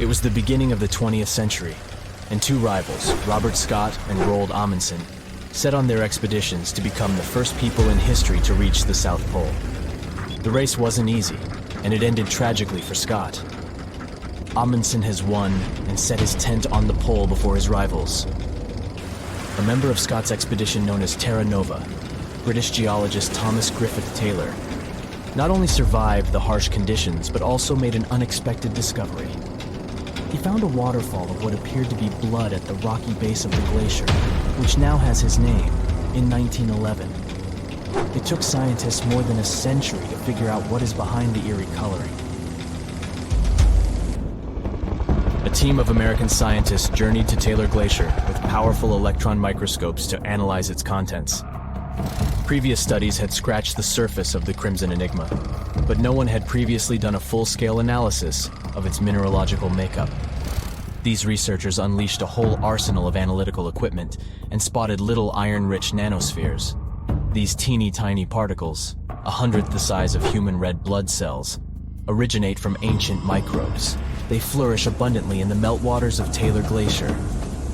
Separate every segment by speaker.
Speaker 1: It was the beginning of the 20th century, and two rivals, Robert Scott and Roald Amundsen, set on their expeditions to become the first people in history to reach the South Pole. The race wasn't easy, and it ended tragically for Scott. Amundsen has won and set his tent on the pole before his rivals. A member of Scott's expedition known as Terra Nova, British geologist Thomas Griffith Taylor, not only survived the harsh conditions, but also made an unexpected discovery. He found a waterfall of what appeared to be blood at the rocky base of the glacier, which now has his name, in 1911. It took scientists more than a century to figure out what is behind the eerie coloring. A team of American scientists journeyed to Taylor Glacier with powerful electron microscopes to analyze its contents. Previous studies had scratched the surface of the Crimson Enigma, but no one had previously done a full-scale analysis of its mineralogical makeup. These researchers unleashed a whole arsenal of analytical equipment and spotted little iron-rich nanospheres. These teeny-tiny particles, 1/100th the size of human red blood cells, originate from ancient microbes. They flourish abundantly in the meltwaters of Taylor Glacier.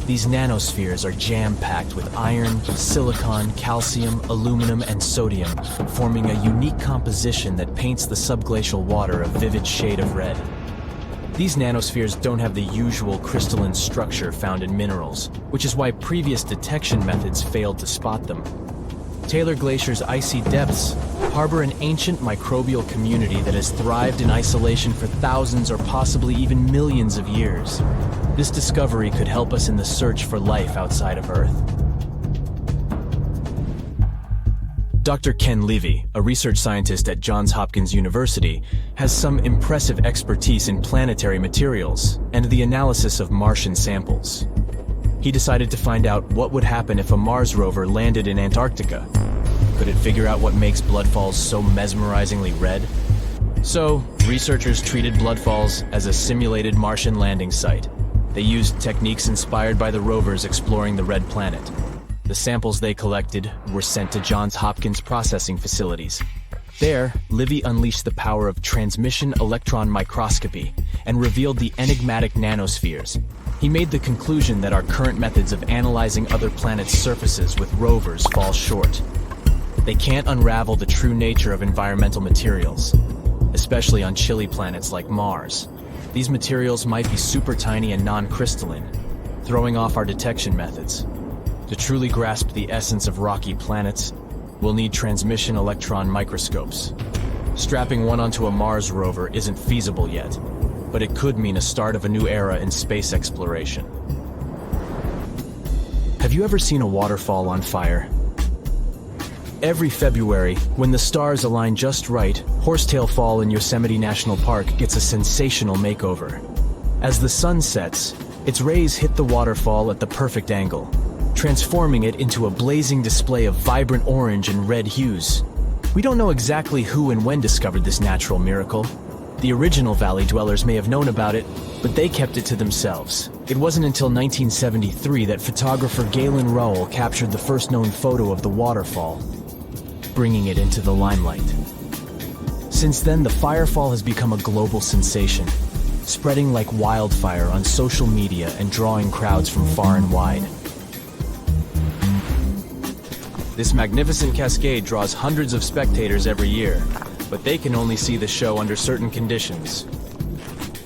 Speaker 1: These nanospheres are jam-packed with iron, silicon, calcium, aluminum, and sodium, forming a unique composition that paints the subglacial water a vivid shade of red. These nanospheres don't have the usual crystalline structure found in minerals, which is why previous detection methods failed to spot them. Taylor Glacier's icy depths harbor an ancient microbial community that has thrived in isolation for thousands or possibly even millions of years. This discovery could help us in the search for life outside of Earth. Dr. Ken Levy, a research scientist at Johns Hopkins University, has some impressive expertise in planetary materials and the analysis of Martian samples. He decided to find out what would happen if a Mars rover landed in Antarctica. Could it figure out what makes bloodfalls so mesmerizingly red? So, researchers treated bloodfalls as a simulated Martian landing site. They used techniques inspired by the rovers exploring the red planet. The samples they collected were sent to Johns Hopkins processing facilities. There, Livy unleashed the power of transmission electron microscopy and revealed the enigmatic nanospheres. He made the conclusion that our current methods of analyzing other planets' surfaces with rovers fall short. They can't unravel the true nature of environmental materials, especially on chilly planets like Mars. These materials might be super tiny and non-crystalline, throwing off our detection methods. To truly grasp the essence of rocky planets, we'll need transmission electron microscopes. Strapping one onto a Mars rover isn't feasible yet, but it could mean a start of a new era in space exploration. Have you ever seen a waterfall on fire? Every February, when the stars align just right, Horsetail Fall in Yosemite National Park gets a sensational makeover. As the sun sets, its rays hit the waterfall at the perfect angle, transforming it into a blazing display of vibrant orange and red hues. We don't know exactly who and when discovered this natural miracle. The original valley dwellers may have known about it, but they kept it to themselves. It wasn't until 1973 that photographer Galen Rowell captured the first known photo of the waterfall, bringing it into the limelight. Since then, the firefall has become a global sensation, spreading like wildfire on social media and drawing crowds from far and wide. This magnificent cascade draws hundreds of spectators every year, but they can only see the show under certain conditions.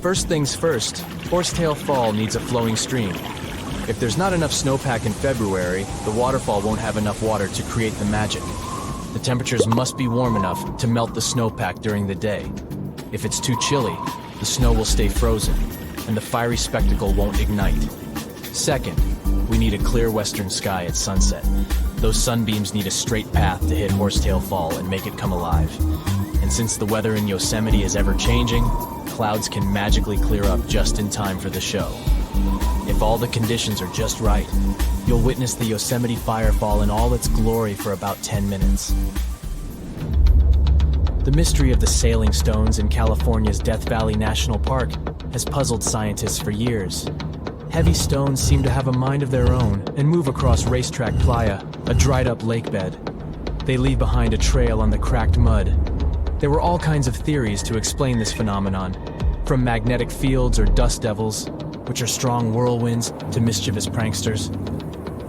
Speaker 1: First things first, Horsetail Fall needs a flowing stream. If there's not enough snowpack in February, the waterfall won't have enough water to create the magic. The temperatures must be warm enough to melt the snowpack during the day. If it's too chilly, the snow will stay frozen, and the fiery spectacle won't ignite. Second, we need a clear western sky at sunset. Those sunbeams need a straight path to hit Horsetail Fall and make it come alive. And since the weather in Yosemite is ever-changing, clouds can magically clear up just in time for the show. If all the conditions are just right, you'll witness the Yosemite Firefall in all its glory for about 10 minutes. The mystery of the sailing stones in California's Death Valley National Park has puzzled scientists for years. Heavy stones seem to have a mind of their own and move across Racetrack Playa, a dried-up lake bed. They leave behind a trail on the cracked mud. There were all kinds of theories to explain this phenomenon. From magnetic fields or dust devils, which are strong whirlwinds, to mischievous pranksters.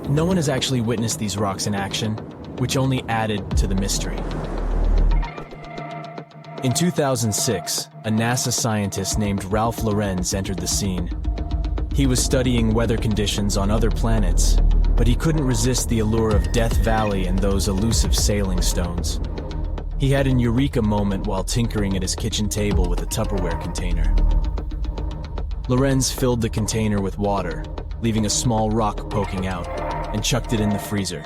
Speaker 1: No one has actually witnessed these rocks in action, which only added to the mystery. In 2006, a NASA scientist named Ralph Lorenz entered the scene. He was studying weather conditions on other planets, but he couldn't resist the allure of Death Valley and those elusive sailing stones. He had an eureka moment while tinkering at his kitchen table with a Tupperware container. Lorenz filled the container with water, leaving a small rock poking out, and chucked it in the freezer.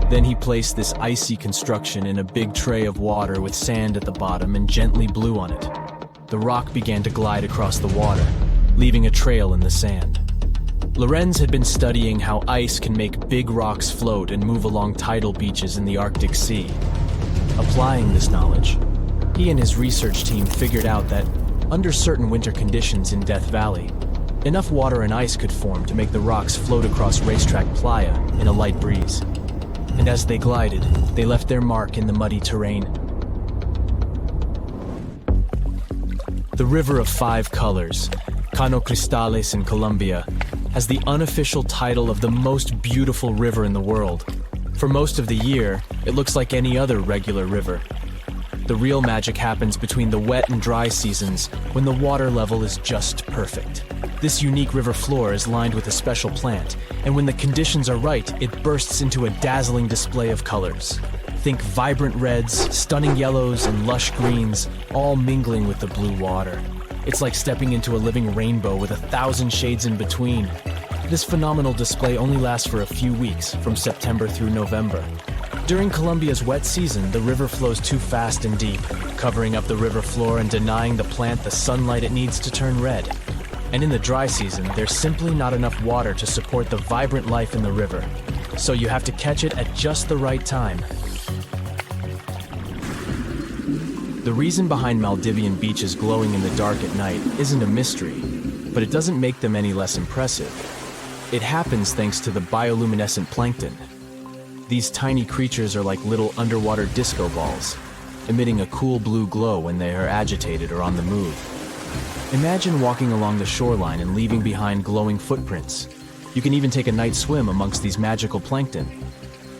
Speaker 1: Then he placed this icy construction in a big tray of water with sand at the bottom and gently blew on it. The rock began to glide across the water, leaving a trail in the sand. Lorenz had been studying how ice can make big rocks float and move along tidal beaches in the Arctic Sea. Applying this knowledge, he and his research team figured out that, under certain winter conditions in Death Valley, enough water and ice could form to make the rocks float across racetrack playa in a light breeze. And as they glided, they left their mark in the muddy terrain. The River of Five Colors, Cano Cristales in Colombia, has the unofficial title of the most beautiful river in the world. For most of the year, it looks like any other regular river. The real magic happens between the wet and dry seasons, when the water level is just perfect. This unique river floor is lined with a special plant, and when the conditions are right, it bursts into a dazzling display of colors. Think vibrant reds, stunning yellows, and lush greens, all mingling with the blue water. It's like stepping into a living rainbow with 1,000 shades in between. This phenomenal display only lasts for a few weeks, from September through November. During Colombia's wet season, the river flows too fast and deep, covering up the river floor and denying the plant the sunlight it needs to turn red. And in the dry season, there's simply not enough water to support the vibrant life in the river. So you have to catch it at just the right time. The reason behind Maldivian beaches glowing in the dark at night isn't a mystery, but it doesn't make them any less impressive. It happens thanks to the bioluminescent plankton. These tiny creatures are like little underwater disco balls, emitting a cool blue glow when they are agitated or on the move. Imagine walking along the shoreline and leaving behind glowing footprints. You can even take a night swim amongst these magical plankton.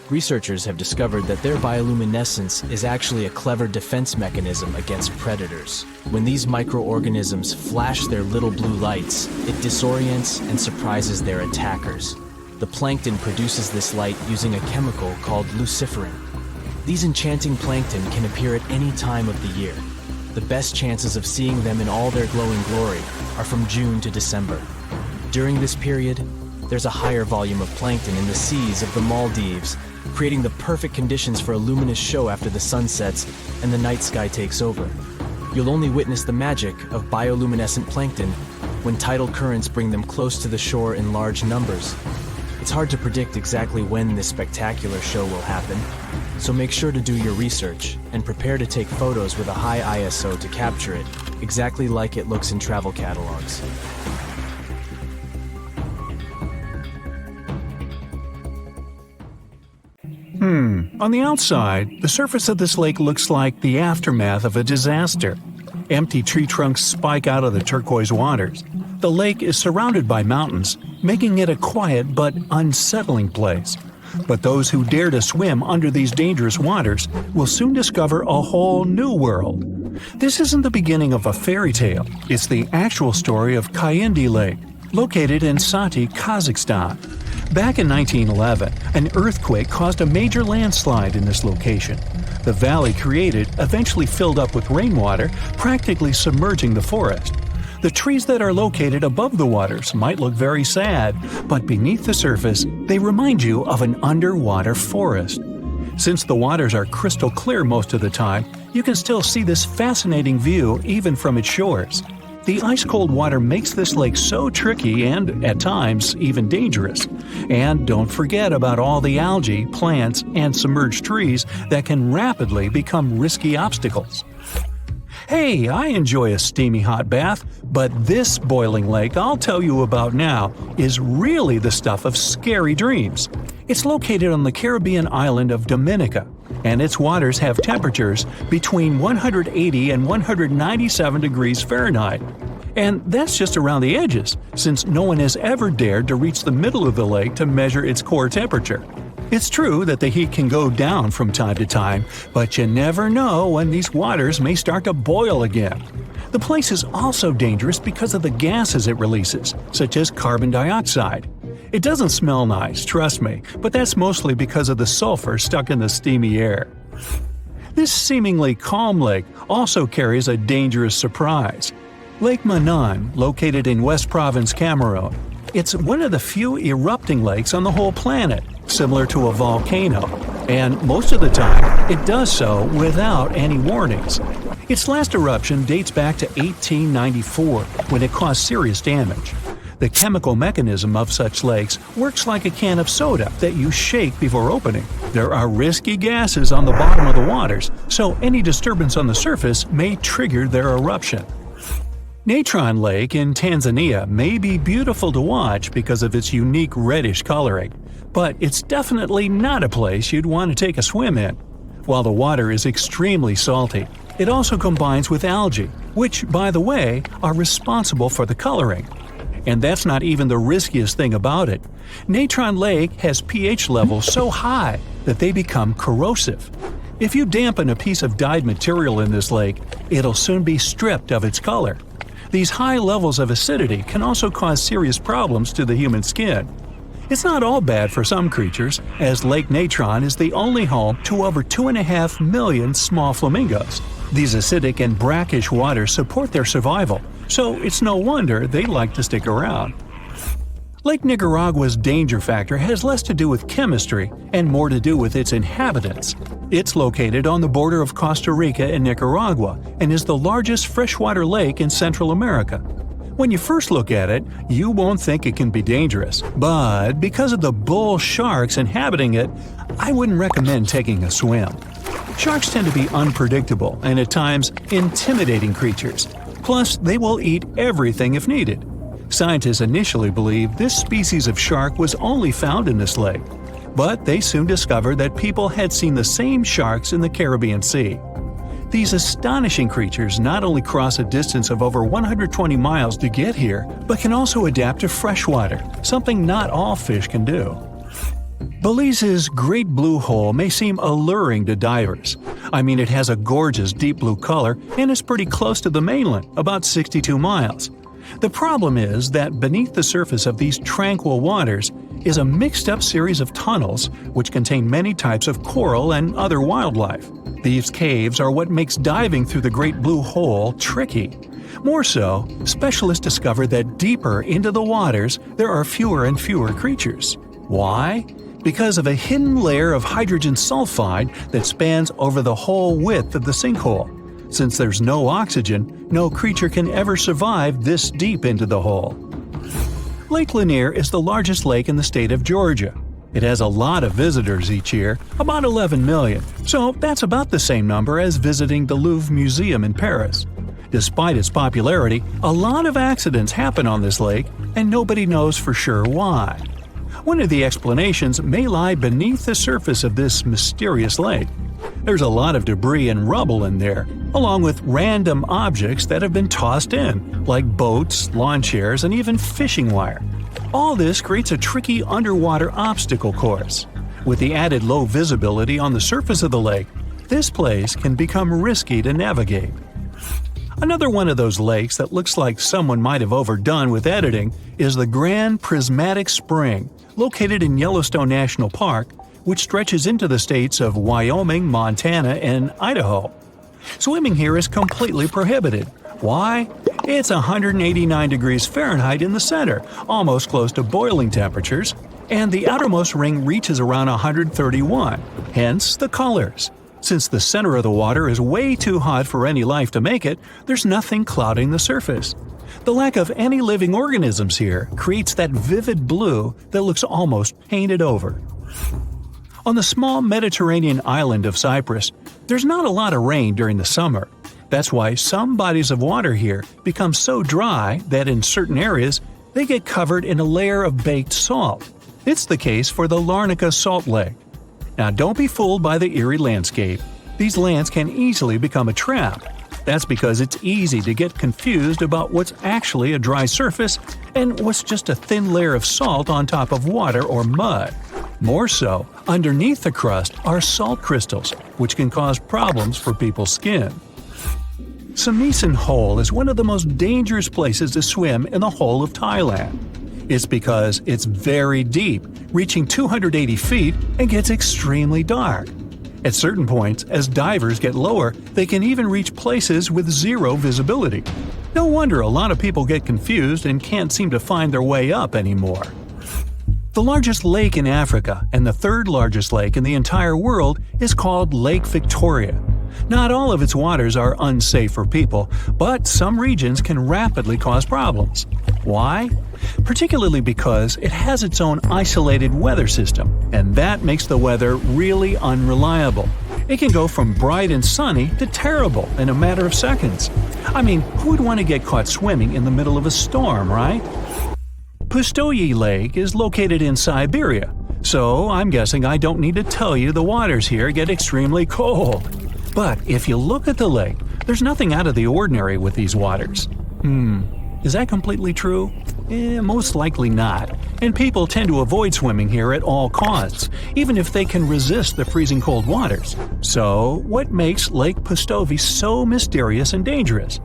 Speaker 1: Researchers have discovered that their bioluminescence is actually a clever defense mechanism against predators. When these microorganisms flash their little blue lights, it disorients and surprises their attackers. The plankton produces this light using a chemical called luciferin. These enchanting plankton can appear at any time of the year. The best chances of seeing them in all their glowing glory are from June to December. During this period, there's a higher volume of plankton in the seas of the Maldives, creating the perfect conditions for a luminous show after the sun sets and the night sky takes over. You'll only witness the magic of bioluminescent plankton when tidal currents bring them close to the shore in large numbers. It's hard to predict exactly when this spectacular show will happen, so make sure to do your research and prepare to take photos with a high ISO to capture it, exactly like it looks in travel catalogs.
Speaker 2: On the outside, the surface of this lake looks like the aftermath of a disaster. Empty tree trunks spike out of the turquoise waters. The lake is surrounded by mountains, making it a quiet but unsettling place. But those who dare to swim under these dangerous waters will soon discover a whole new world. This isn't the beginning of a fairy tale. It's the actual story of Kayindi Lake, located in Sati, Kazakhstan. Back in 1911, an earthquake caused a major landslide in this location. The valley created eventually filled up with rainwater, practically submerging the forest. The trees that are located above the waters might look very sad, but beneath the surface, they remind you of an underwater forest. Since the waters are crystal clear most of the time, you can still see this fascinating view even from its shores. The ice-cold water makes this lake so tricky and, at times, even dangerous. And don't forget about all the algae, plants, and submerged trees that can rapidly become risky obstacles. Hey, I enjoy a steamy hot bath, but this boiling lake I'll tell you about now is really the stuff of scary dreams. It's located on the Caribbean island of Dominica, and its waters have temperatures between 180 and 197 degrees Fahrenheit. And that's just around the edges, since no one has ever dared to reach the middle of the lake to measure its core temperature. It's true that the heat can go down from time to time, but you never know when these waters may start to boil again. The place is also dangerous because of the gases it releases, such as carbon dioxide. It doesn't smell nice, trust me, but that's mostly because of the sulfur stuck in the steamy air. This seemingly calm lake also carries a dangerous surprise. Lake Methane, located in West Province, Cameroon. It's one of the few erupting lakes on the whole planet, similar to a volcano, and most of the time it does so without any warnings. Its last eruption dates back to 1894, when it caused serious damage. The chemical mechanism of such lakes works like a can of soda that you shake before opening. There are risky gases on the bottom of the waters, so any disturbance on the surface may trigger their eruption. Natron Lake in Tanzania may be beautiful to watch because of its unique reddish coloring, but it's definitely not a place you'd want to take a swim in. While the water is extremely salty, it also combines with algae, which, by the way, are responsible for the coloring. And that's not even the riskiest thing about it. Natron Lake has pH levels so high that they become corrosive. If you dampen a piece of dyed material in this lake, it'll soon be stripped of its color. These high levels of acidity can also cause serious problems to the human skin. It's not all bad for some creatures, as Lake Natron is the only home to over 2.5 million small flamingos. These acidic and brackish waters support their survival, so it's no wonder they like to stick around. Lake Nicaragua's danger factor has less to do with chemistry and more to do with its inhabitants. It's located on the border of Costa Rica and Nicaragua and is the largest freshwater lake in Central America. When you first look at it, you won't think it can be dangerous, but because of the bull sharks inhabiting it, I wouldn't recommend taking a swim. Sharks tend to be unpredictable and at times intimidating creatures. Plus, they will eat everything if needed. Scientists initially believed this species of shark was only found in this lake, but they soon discovered that people had seen the same sharks in the Caribbean Sea. These astonishing creatures not only cross a distance of over 120 miles to get here, but can also adapt to freshwater, something not all fish can do. Belize's Great Blue Hole may seem alluring to divers. I mean, it has a gorgeous deep blue color and is pretty close to the mainland, about 62 miles. The problem is that beneath the surface of these tranquil waters is a mixed-up series of tunnels which contain many types of coral and other wildlife. These caves are what makes diving through the Great Blue Hole tricky. More so, specialists discover that deeper into the waters there are fewer and fewer creatures. Why? Because of a hidden layer of hydrogen sulfide that spans over the whole width of the sinkhole. Since there's no oxygen, no creature can ever survive this deep into the hole. Lake Lanier is the largest lake in the state of Georgia. It has a lot of visitors each year, about 11 million, so that's about the same number as visiting the Louvre Museum in Paris. Despite its popularity, a lot of accidents happen on this lake, and nobody knows for sure why. One of the explanations may lie beneath the surface of this mysterious lake. There's a lot of debris and rubble in there, along with random objects that have been tossed in, like boats, lawn chairs, and even fishing wire. All this creates a tricky underwater obstacle course. With the added low visibility on the surface of the lake, this place can become risky to navigate. Another one of those lakes that looks like someone might have overdone with editing is the Grand Prismatic Spring, located in Yellowstone National Park, which stretches into the states of Wyoming, Montana, and Idaho. Swimming here is completely prohibited. Why? It's 189 degrees Fahrenheit in the center, almost close to boiling temperatures, and the outermost ring reaches around 131, hence the colors. Since the center of the water is way too hot for any life to make it, there's nothing clouding the surface. The lack of any living organisms here creates that vivid blue that looks almost painted over. On the small Mediterranean island of Cyprus, there's not a lot of rain during the summer, That's why some bodies of water here become so dry that in certain areas they get covered in a layer of baked salt. It's the case for the Larnaca Salt Lake. Now don't be fooled by the eerie landscape. These lands can easily become a trap. That's because it's easy to get confused about what's actually a dry surface and what's just a thin layer of salt on top of water or mud. More so, underneath the crust are salt crystals, which can cause problems for people's skin. Sameesan Hole is one of the most dangerous places to swim in the whole of Thailand. It's because it's very deep, reaching 280 feet, and gets extremely dark. At certain points, as divers get lower, they can even reach places with zero visibility. No wonder a lot of people get confused and can't seem to find their way up anymore. The largest lake in Africa and the third largest lake in the entire world is called Lake Victoria. Not all of its waters are unsafe for people, but some regions can rapidly cause problems. Why? Particularly because it has its own isolated weather system, and that makes the weather really unreliable. It can go from bright and sunny to terrible in a matter of seconds. I mean, who would want to get caught swimming in the middle of a storm, right? Pustoye Lake is located in Siberia, so I'm guessing I don't need to tell you the waters here get extremely cold. But if you look at the lake, there's nothing out of the ordinary with these waters. Is that completely true? Most likely not, and people tend to avoid swimming here at all costs, even if they can resist the freezing cold waters. So, what makes Lake Pustoye so mysterious and dangerous?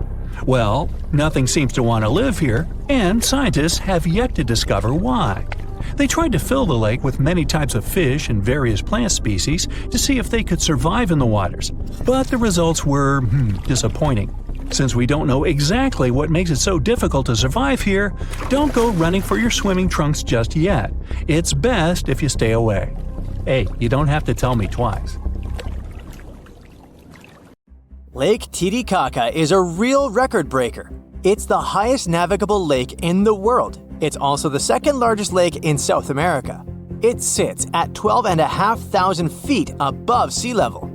Speaker 2: Well, nothing seems to want to live here, and scientists have yet to discover why. They tried to fill the lake with many types of fish and various plant species to see if they could survive in the waters, but the results were disappointing. Since we don't know exactly what makes it so difficult to survive here, don't go running for your swimming trunks just yet. It's best if you stay away. Hey, you don't have to tell me twice.
Speaker 3: Lake Titicaca is a real record breaker. It's the highest navigable lake in the world. It's also the second largest lake in South America. It sits at 12,500 feet above sea level.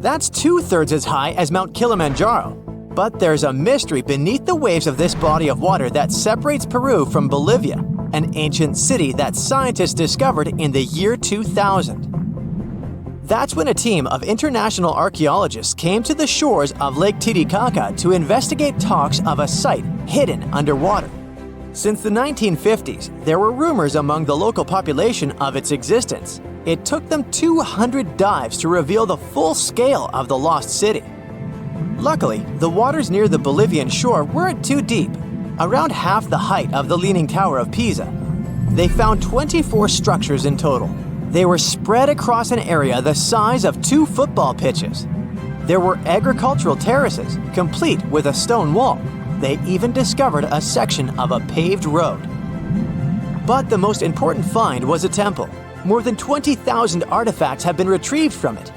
Speaker 3: That's 2/3 as high as Mount Kilimanjaro. But there's a mystery beneath the waves of this body of water that separates Peru from Bolivia, an ancient city that scientists discovered in the year 2000. That's when a team of international archaeologists came to the shores of Lake Titicaca to investigate talks of a site hidden underwater. Since the 1950s, there were rumors among the local population of its existence. It took them 200 dives to reveal the full scale of the lost city. Luckily, the waters near the Bolivian shore weren't too deep, around half the height of the Leaning Tower of Pisa. They found 24 structures in total. They were spread across an area the size of 2 football pitches. There were agricultural terraces, complete with a stone wall. They even discovered a section of a paved road. But the most important find was a temple. More than 20,000 artifacts have been retrieved from it.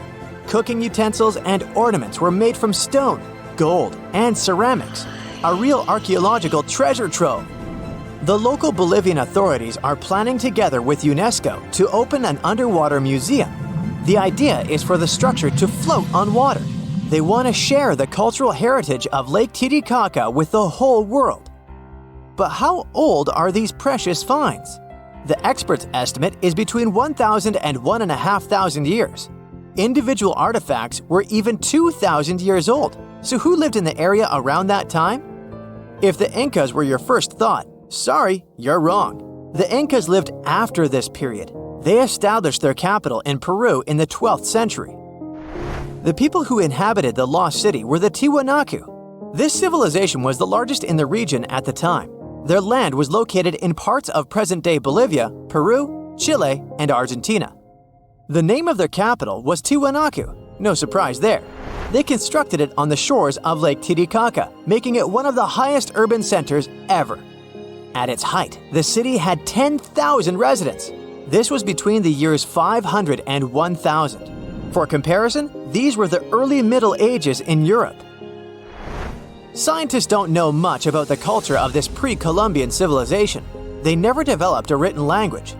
Speaker 3: Cooking utensils and ornaments were made from stone, gold, and ceramics, a real archaeological treasure trove. The local Bolivian authorities are planning together with UNESCO to open an underwater museum. The idea is for the structure to float on water. They want to share the cultural heritage of Lake Titicaca with the whole world. But how old are these precious finds? The experts' estimate is between 1,000 and 1,500 years. Individual artifacts were even 2,000 years old. So who lived in the area around that time? If the Incas were your first thought, sorry, you're wrong. The Incas lived after this period. They established their capital in Peru in the 12th century. The people who inhabited the lost city were the Tiwanaku. This civilization was the largest in the region at the time. Their land was located in parts of present-day Bolivia, Peru, Chile, and Argentina. The name of their capital was Tiwanaku. No surprise there. They constructed it on the shores of Lake Titicaca, making it one of the highest urban centers ever. At its height, the city had 10,000 residents. This was between the years 500 and 1000. For comparison, these were the early Middle Ages in Europe. Scientists don't know much about the culture of this pre-Columbian civilization. They never developed a written language.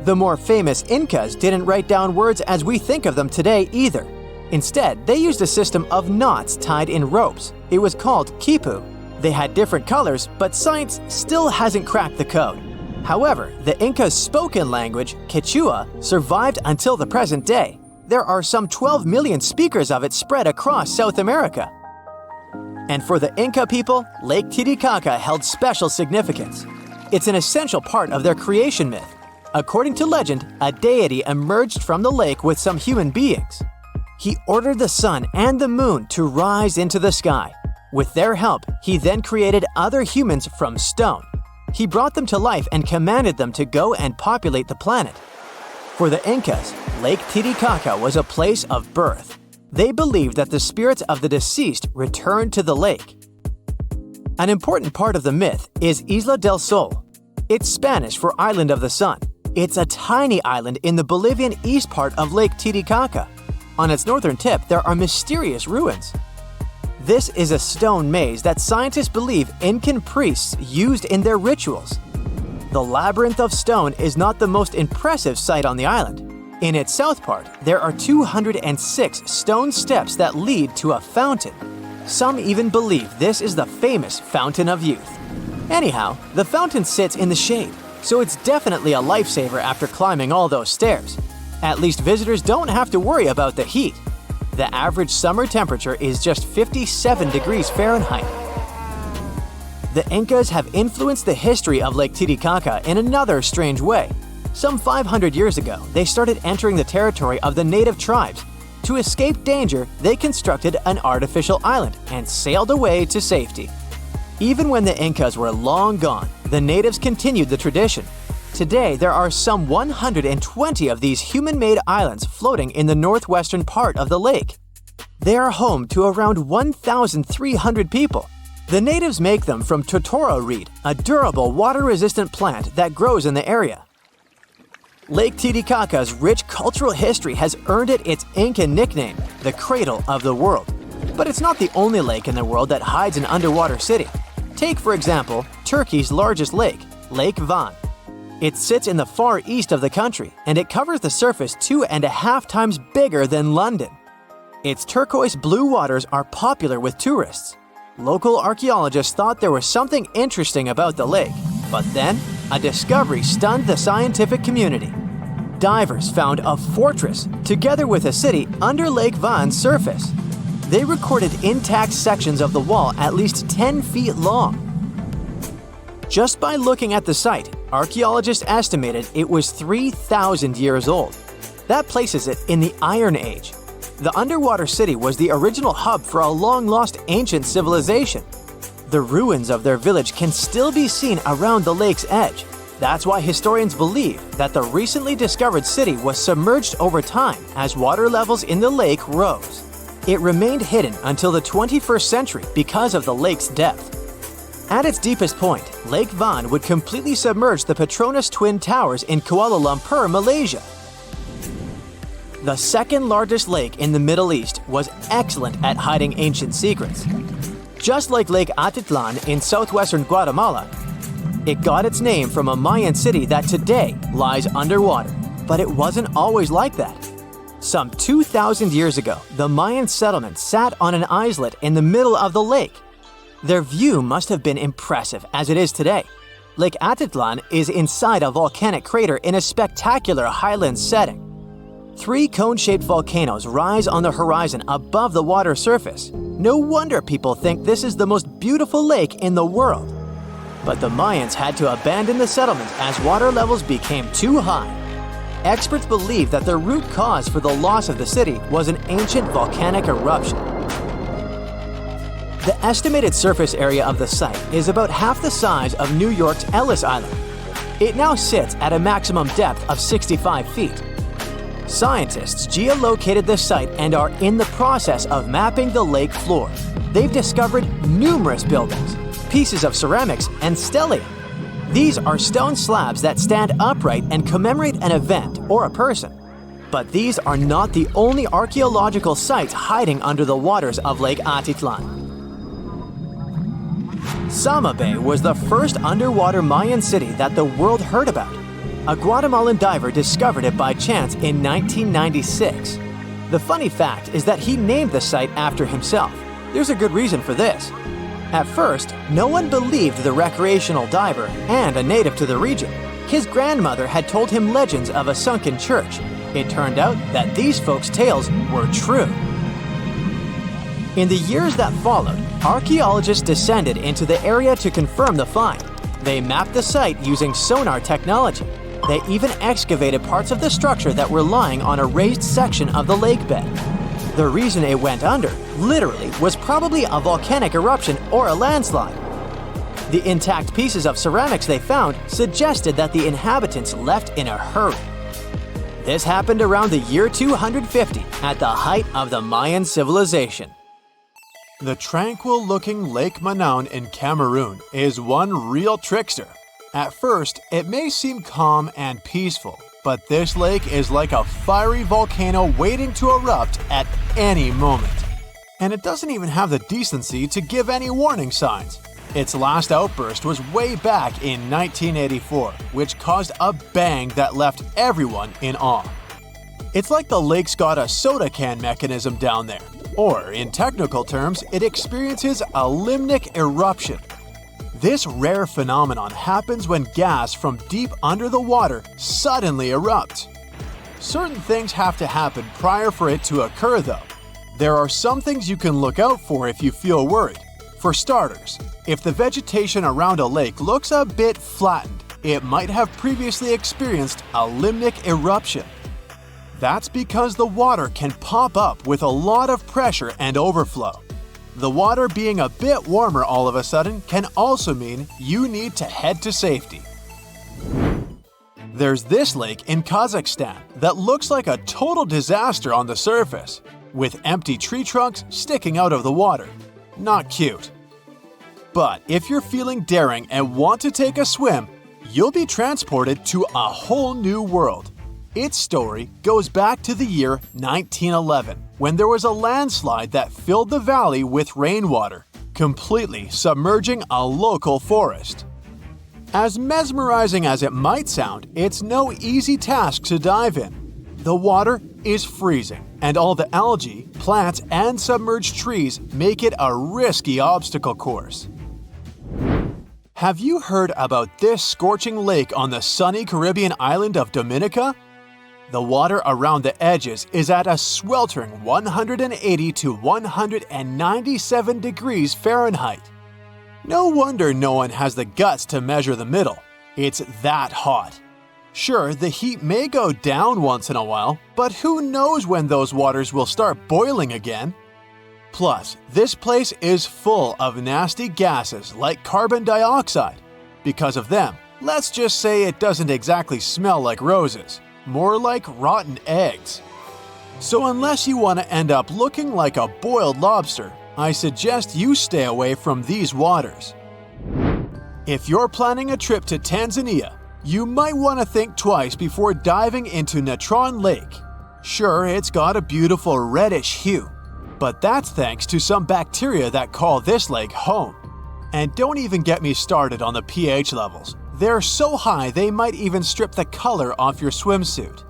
Speaker 3: The more famous Incas didn't write down words as we think of them today either. Instead, they used a system of knots tied in ropes. It was called Quipu. They had different colors, but science still hasn't cracked the code. However, the Inca's spoken language, Quechua, survived until the present day. There are some 12 million speakers of it spread across South America. And for the Inca people, Lake Titicaca held special significance. It's an essential part of their creation myth. According to legend, a deity emerged from the lake with some human beings. He ordered the sun and the moon to rise into the sky. With their help, he then created other humans from stone. He brought them to life and commanded them to go and populate the planet. For the Incas, Lake Titicaca was a place of birth. They believed that the spirits of the deceased returned to the lake. An important part of the myth is Isla del Sol. It's Spanish for Island of the Sun. It's a tiny island in the Bolivian east part of Lake Titicaca. On its northern tip, there are mysterious ruins. This is a stone maze that scientists believe Incan priests used in their rituals. The labyrinth of stone is not the most impressive sight on the island. In its south part, there are 206 stone steps that lead to a fountain. Some even believe this is the famous Fountain of Youth. Anyhow, the fountain sits in the shade, so it's definitely a lifesaver after climbing all those stairs. At least visitors don't have to worry about the heat. The average summer temperature is just 57 degrees Fahrenheit. The Incas have influenced the history of Lake Titicaca in another strange way. Some 500 years ago, they started entering the territory of the native tribes. To escape danger, they constructed an artificial island and sailed away to safety. Even when the Incas were long gone, the natives continued the tradition. Today, there are some 120 of these human-made islands floating in the northwestern part of the lake. They are home to around 1,300 people. The natives make them from totoro reed, a durable, water-resistant plant that grows in the area. Lake Titicaca's rich cultural history has earned it its Incan nickname, the Cradle of the World. But it's not the only lake in the world that hides an underwater city. Take, for example, Turkey's largest lake, Lake Van. It sits in the far east of the country, and it covers the surface 2.5 times bigger than London. Its turquoise blue waters are popular with tourists. Local archaeologists thought there was something interesting about the lake, but then a discovery stunned the scientific community. Divers found a fortress, together with a city, under Lake Van's surface. They recorded intact sections of the wall at least 10 feet long. Just by looking at the site, archaeologists estimated it was 3,000 years old. That places it in the Iron Age. The underwater city was the original hub for a long-lost ancient civilization. The ruins of their village can still be seen around the lake's edge. That's why historians believe that the recently discovered city was submerged over time as water levels in the lake rose. It remained hidden until the 21st century because of the lake's depth. At its deepest point, Lake Van would completely submerge the Petronas Twin Towers in Kuala Lumpur, Malaysia. The second largest lake in the Middle East was excellent at hiding ancient secrets. Just like Lake Atitlan in southwestern Guatemala, it got its name from a Mayan city that today lies underwater. But it wasn't always like that. Some 2,000 years ago, the Mayan settlement sat on an islet in the middle of the lake. Their view must have been impressive as it is today. Lake Atitlan is inside a volcanic crater in a spectacular highland setting. 3 cone-shaped volcanoes rise on the horizon above the water surface. No wonder people think this is the most beautiful lake in the world. But the Mayans had to abandon the settlement as water levels became too high. Experts believe that the root cause for the loss of the city was an ancient volcanic eruption. The estimated surface area of the site is about half the size of New York's Ellis Island. It now sits at a maximum depth of 65 feet. Scientists geolocated the site and are in the process of mapping the lake floor. They've discovered numerous buildings, pieces of ceramics, and stelae. These are stone slabs that stand upright and commemorate an event or a person. But these are not the only archaeological sites hiding under the waters of Lake Atitlan. Sama Bay was the first underwater Mayan city that the world heard about. A Guatemalan diver discovered it by chance in 1996. The funny fact is that he named the site after himself. There's a good reason for this. At first, no one believed the recreational diver and a native to the region. His grandmother had told him legends of a sunken church. It turned out that these folks' tales were true. In the years that followed, archaeologists descended into the area to confirm the find. They mapped the site using sonar technology. They even excavated parts of the structure that were lying on a raised section of the lake bed. The reason it went under, literally, was probably a volcanic eruption or a landslide. The intact pieces of ceramics they found suggested that the inhabitants left in a hurry. This happened around the year 250, at the height of the Mayan civilization. The tranquil-looking Lake Manaon in Cameroon is one real trickster. At first, it may seem calm and peaceful, but this lake is like a fiery volcano waiting to erupt at any moment. And it doesn't even have the decency to give any warning signs. Its last outburst was way back in 1984, which caused a bang that left everyone in awe. It's like the lake's got a soda can mechanism down there. Or, in technical terms, it experiences a limnic eruption. This rare phenomenon happens when gas from deep under the water suddenly erupts. Certain things have to happen prior for it to occur, though. There are some things you can look out for if you feel worried. For starters, if the vegetation around a lake looks a bit flattened, it might have previously experienced a limnic eruption. That's because the water can pop up with a lot of pressure and overflow. The water being a bit warmer all of a sudden can also mean you need to head to safety. There's this lake in Kazakhstan that looks like a total disaster on the surface, with empty tree trunks sticking out of the water. Not cute. But if you're feeling daring and want to take a swim, you'll be transported to a whole new world. Its story goes back to the year 1911, when there was a landslide that filled the valley with rainwater, completely submerging a local forest. As mesmerizing as it might sound, it's no easy task to dive in. The water is freezing, and all the algae, plants, and submerged trees make it a risky obstacle course. Have you heard about this scorching lake on the sunny Caribbean island of Dominica? The water around the edges is at a sweltering 180 to 197 degrees Fahrenheit. No wonder no one has the guts to measure the middle. It's that hot. Sure, the heat may go down once in a while, but who knows when those waters will start boiling again? Plus, this place is full of nasty gases like carbon dioxide. Because of them, let's just say it doesn't exactly smell like roses. More like rotten eggs. So unless you want to end up looking like a boiled lobster, I suggest you stay away from these waters. If you're planning a trip to Tanzania, you might want to think twice before diving into Natron Lake. Sure, it's got a beautiful reddish hue, but that's thanks to some bacteria that call this lake home. And don't even get me started on the pH levels. They're so high they might even strip the color off your swimsuit.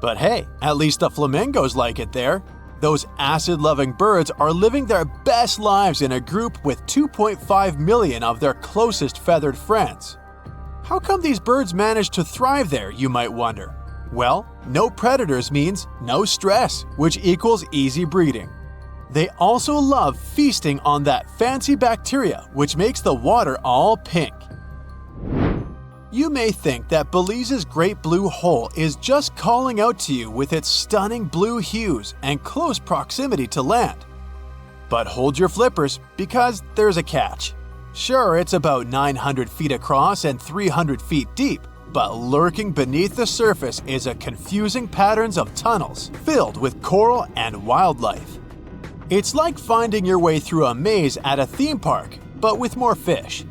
Speaker 3: But hey, at least the flamingos like it there. Those acid-loving birds are living their best lives in a group with 2.5 million of their closest feathered friends. How come these birds manage to thrive there, you might wonder? Well, no predators means no stress, which equals easy breeding. They also love feasting on that fancy bacteria, which makes the water all pink. You may think that Belize's Great Blue Hole is just calling out to you with its stunning blue hues and close proximity to land. But hold your flippers, because there's a catch. Sure, it's about 900 feet across and 300 feet deep, but lurking beneath the surface is a confusing patterns of tunnels filled with coral and wildlife. It's like finding your way through a maze at a theme park, but with more fish.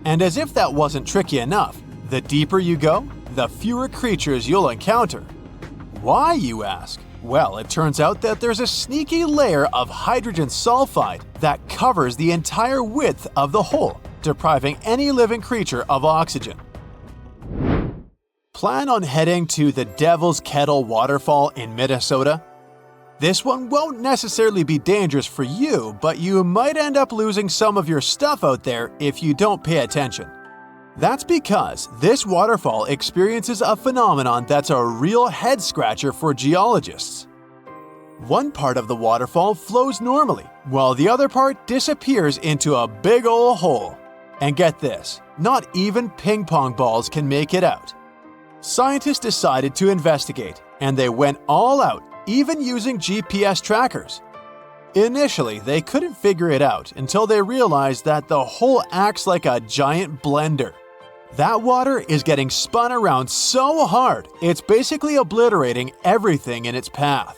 Speaker 3: And as if that wasn't tricky enough, the deeper you go, the fewer creatures you'll encounter. Why, you ask? Well, it turns out that there's a sneaky layer of hydrogen sulfide that covers the entire width of the hole, depriving any living creature of oxygen. Plan on heading to the Devil's Kettle waterfall in Minnesota? This one won't necessarily be dangerous for you, but you might end up losing some of your stuff out there if you don't pay attention. That's because this waterfall experiences a phenomenon that's a real head-scratcher for geologists. One part of the waterfall flows normally, while the other part disappears into a big ol' hole. And get this, not even ping pong balls can make it out. Scientists decided to investigate, and they went all out, even using GPS trackers. Initially, they couldn't figure it out until they realized that the hole acts like a giant blender. That water is getting spun around so hard, it's basically obliterating everything in its path.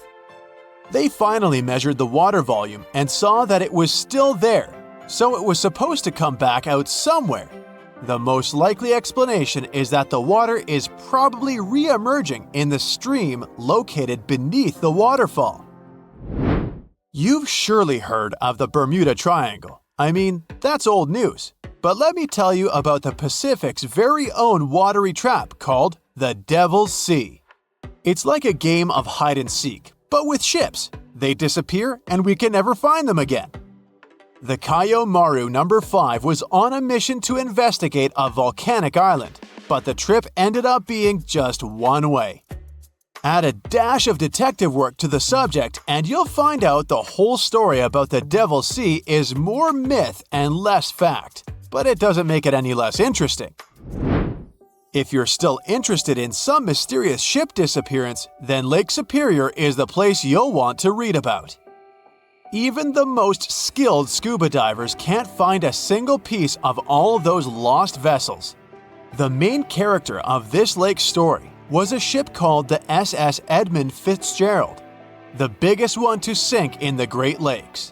Speaker 3: They finally measured the water volume and saw that it was still there, so it was supposed to come back out somewhere. The most likely explanation is that the water is probably re-emerging in the stream located beneath the waterfall. You've surely heard of the Bermuda Triangle. I mean, that's old news. But let me tell you about the Pacific's very own watery trap called the Devil's Sea. It's like a game of hide and seek, but with ships. They disappear and we can never find them again. The Kayo Maru No. 5 was on a mission to investigate a volcanic island, but the trip ended up being just one way. Add a dash of detective work to the subject and you'll find out the whole story about the Devil's Sea is more myth and less fact, but it doesn't make it any less interesting. If you're still interested in some mysterious ship disappearance, then Lake Superior is the place you'll want to read about. Even the most skilled scuba divers can't find a single piece of all those lost vessels. The main character of this lake story was a ship called the SS Edmund Fitzgerald, the biggest one to sink in the Great Lakes.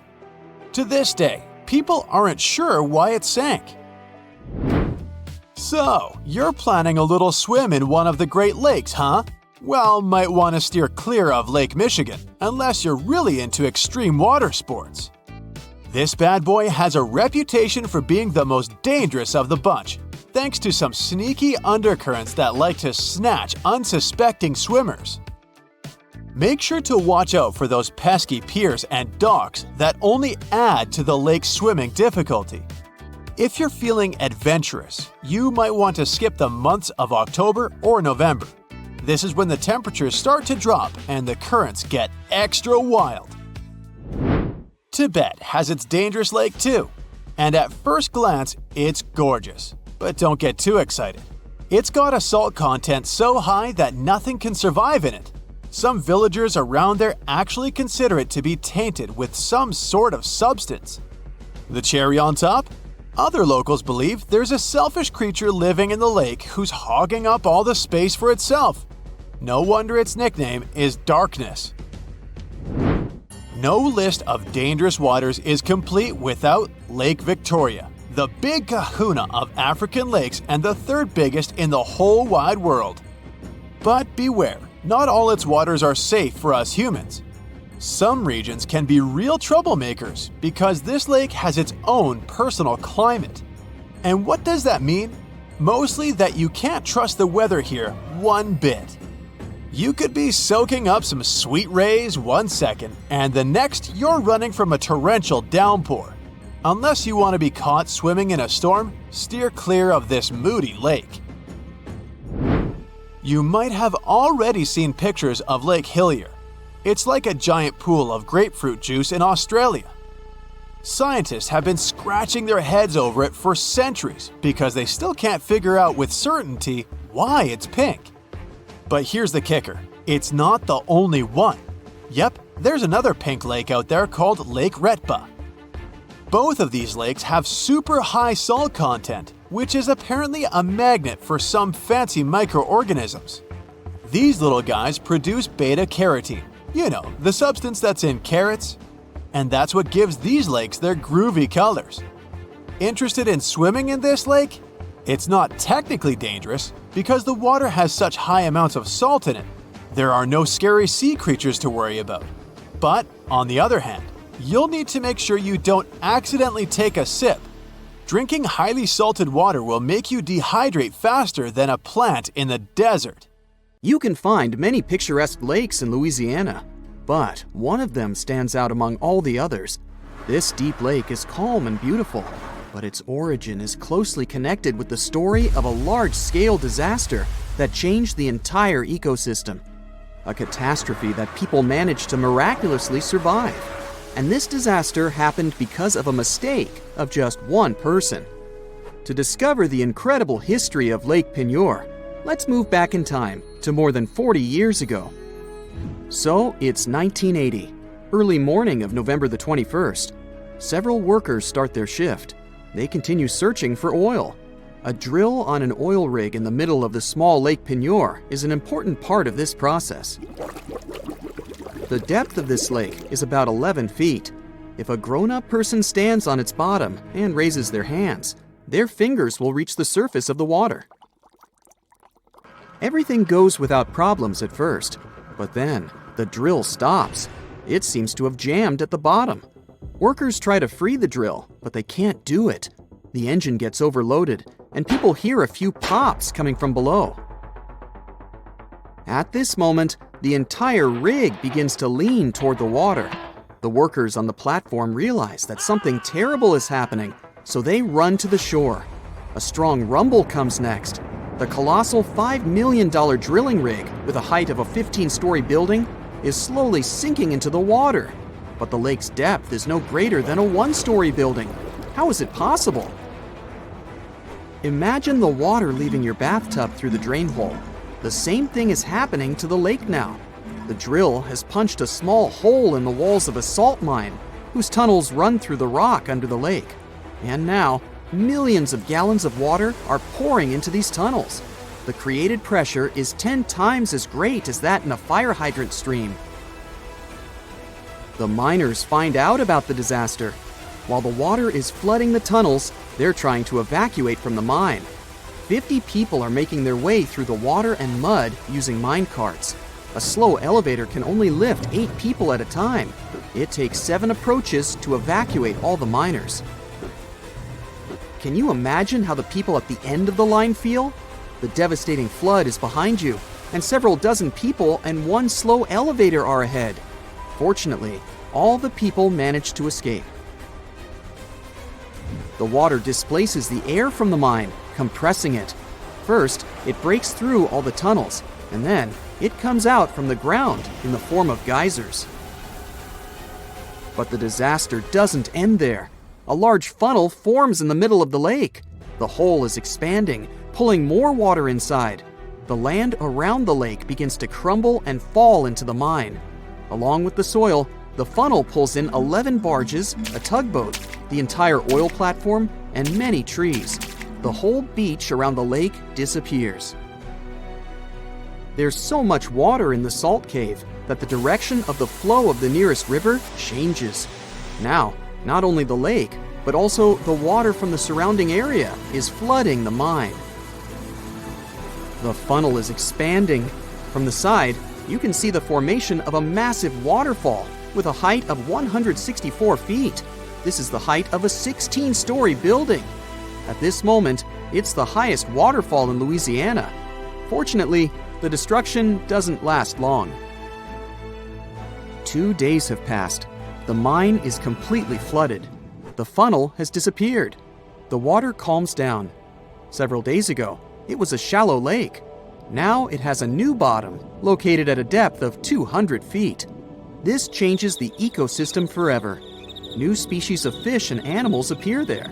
Speaker 3: To this day, people aren't sure why it sank. So, you're planning a little swim in one of the Great Lakes, huh? Well, might want to steer clear of Lake Michigan, unless you're really into extreme water sports. This bad boy has a reputation for being the most dangerous of the bunch, thanks to some sneaky undercurrents that like to snatch unsuspecting swimmers. Make sure to watch out for those pesky piers and docks that only add to the lake's swimming difficulty. If you're feeling adventurous, you might want to skip the months of October or November. This is when the temperatures start to drop and the currents get extra wild. Tibet has its dangerous lake too, and at first glance, it's gorgeous. But don't get too excited. It's got a salt content so high that nothing can survive in it. Some villagers around there actually consider it to be tainted with some sort of substance. The cherry on top? Other locals believe there's a selfish creature living in the lake who's hogging up all the space for itself. No wonder its nickname is Darkness. No list of dangerous waters is complete without Lake Victoria, the big kahuna of African lakes and the third biggest in the whole wide world. But beware, not all its waters are safe for us humans. Some regions can be real troublemakers because this lake has its own personal climate. And what does that mean? Mostly that you can't trust the weather here one bit. You could be soaking up some sweet rays one second, and the next you're running from a torrential downpour. Unless you want to be caught swimming in a storm, steer clear of this moody lake. You might have already seen pictures of Lake Hillier. It's like a giant pool of grapefruit juice in Australia. Scientists have been scratching their heads over it for centuries because they still can't figure out with certainty why it's pink. But here's the kicker, it's not the only one. Yep, there's another pink lake out there called Lake Retba. Both of these lakes have super high salt content, which is apparently a magnet for some fancy microorganisms. These little guys produce beta-carotene, you know, the substance that's in carrots, and that's what gives these lakes their groovy colors. Interested in swimming in this lake? It's not technically dangerous because the water has such high amounts of salt in it. There are no scary sea creatures to worry about. But, on the other hand, you'll need to make sure you don't accidentally take a sip. Drinking highly salted water will make you dehydrate faster than a plant in the desert.
Speaker 4: You can find many picturesque lakes in Louisiana. But one of them stands out among all the others. This deep lake is calm and beautiful, but its origin is closely connected with the story of a large-scale disaster that changed the entire ecosystem. A catastrophe that people managed to miraculously survive. And this disaster happened because of a mistake of just one person. To discover the incredible history of Lake Pinure, let's move back in time to more than 40 years ago. So, it's 1980, early morning of November the 21st. Several workers start their shift. They continue searching for oil. A drill on an oil rig in the middle of the small Lake Pinure is an important part of this process. The depth of this lake is about 11 feet. If a grown-up person stands on its bottom and raises their hands, their fingers will reach the surface of the water. Everything goes without problems at first, but then the drill stops. It seems to have jammed at the bottom. Workers try to free the drill, but they can't do it. The engine gets overloaded, and people hear a few pops coming from below. At this moment, the entire rig begins to lean toward the water. The workers on the platform realize that something terrible is happening, so they run to the shore. A strong rumble comes next. The colossal $5 million drilling rig, with a height of a 15-story building, is slowly sinking into the water. But the lake's depth is no greater than a 1-story building. How is it possible? Imagine the water leaving your bathtub through the drain hole. The same thing is happening to the lake now. The drill has punched a small hole in the walls of a salt mine, whose tunnels run through the rock under the lake. And now, millions of gallons of water are pouring into these tunnels. The created pressure is 10 times as great as that in a fire hydrant stream. The miners find out about the disaster. While the water is flooding the tunnels, they're trying to evacuate from the mine. 50 people are making their way through the water and mud using mine carts. A slow elevator can only lift 8 people at a time. It takes 7 approaches to evacuate all the miners. Can you imagine how the people at the end of the line feel? The devastating flood is behind you, and several dozen people and 1 slow elevator are ahead. Fortunately, all the people manage to escape. The water displaces the air from the mine, compressing it. First, it breaks through all the tunnels, and then it comes out from the ground in the form of geysers. But the disaster doesn't end there. A large funnel forms in the middle of the lake. The hole is expanding, pulling more water inside. The land around the lake begins to crumble and fall into the mine. Along with the soil, the funnel pulls in 11 barges, a tugboat, the entire oil platform, and many trees. The whole beach around the lake disappears. There's so much water in the salt cave that the direction of the flow of the nearest river changes. Now, not only the lake, but also the water from the surrounding area is flooding the mine. The funnel is expanding. From the side, you can see the formation of a massive waterfall with a height of 164 feet. This is the height of a 16-story building. At this moment, it's the highest waterfall in Louisiana. Fortunately, the destruction doesn't last long. 2 days have passed. The mine is completely flooded. The funnel has disappeared. The water calms down. Several days ago, it was a shallow lake. Now it has a new bottom, located at a depth of 200 feet. This changes the ecosystem forever. New species of fish and animals appear there.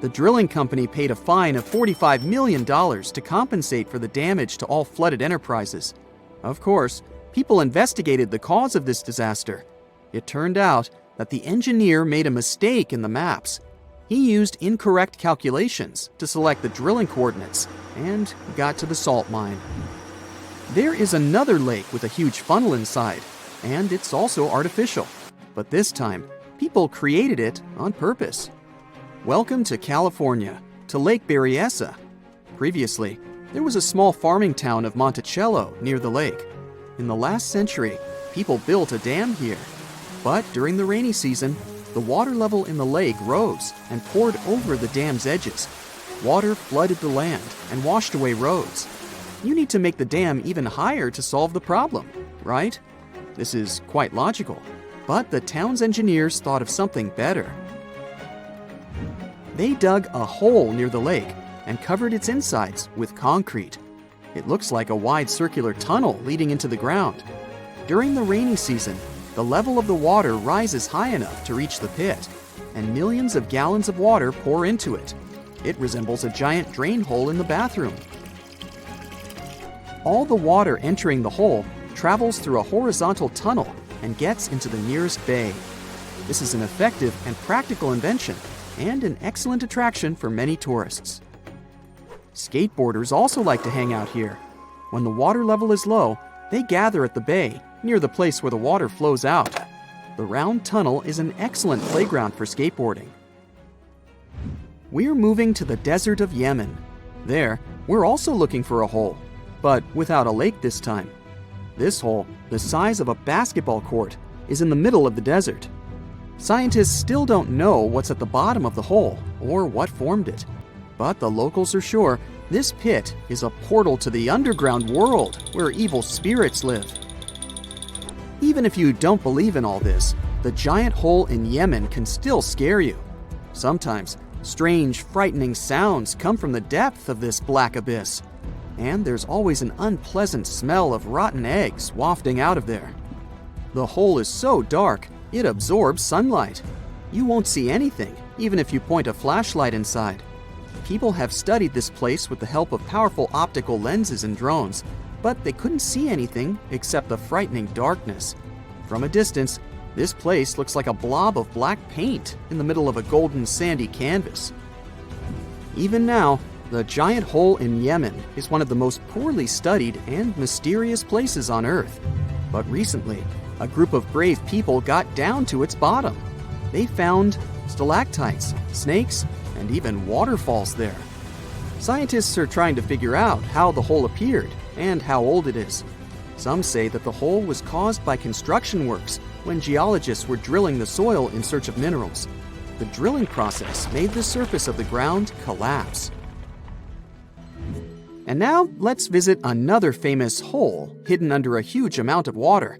Speaker 4: The drilling company paid a fine of $45 million to compensate for the damage to all flooded enterprises. Of course, people investigated the cause of this disaster. It turned out that the engineer made a mistake in the maps. He used incorrect calculations to select the drilling coordinates and got to the salt mine. There is another lake with a huge funnel inside, and it's also artificial. But this time, people created it on purpose. Welcome to California, to Lake Berryessa. Previously, there was a small farming town of Monticello near the lake. In the last century, people built a dam here. But during the rainy season, the water level in the lake rose and poured over the dam's edges. Water flooded the land and washed away roads. You need to make the dam even higher to solve the problem, right? This is quite logical, but the town's engineers thought of something better. They dug a hole near the lake and covered its insides with concrete. It looks like a wide circular tunnel leading into the ground. During the rainy season, the level of the water rises high enough to reach the pit, and millions of gallons of water pour into it. It resembles a giant drain hole in the bathroom. All the water entering the hole travels through a horizontal tunnel and gets into the nearest bay. This is an effective and practical invention and an excellent attraction for many tourists. Skateboarders also like to hang out here. When the water level is low, they gather at the bay, near the place where the water flows out. The round tunnel is an excellent playground for skateboarding. We're moving to the desert of Yemen. There, we're also looking for a hole, but without a lake this time. This hole, the size of a basketball court, is in the middle of the desert. Scientists still don't know what's at the bottom of the hole or what formed it. But the locals are sure this pit is a portal to the underground world where evil spirits live. Even if you don't believe in all this, the giant hole in Yemen can still scare you. Sometimes, strange, frightening sounds come from the depth of this black abyss. And there's always an unpleasant smell of rotten eggs wafting out of there. The hole is so dark, it absorbs sunlight. You won't see anything, even if you point a flashlight inside. People have studied this place with the help of powerful optical lenses and drones, but they couldn't see anything except the frightening darkness. From a distance, this place looks like a blob of black paint in the middle of a golden sandy canvas. Even now, the giant hole in Yemen is one of the most poorly studied and mysterious places on Earth. But recently, a group of brave people got down to its bottom. They found stalactites, snakes, and even waterfalls there. Scientists are trying to figure out how the hole appeared and how old it is. Some say that the hole was caused by construction works when geologists were drilling the soil in search of minerals. The drilling process made the surface of the ground collapse. And now let's visit another famous hole hidden under a huge amount of water.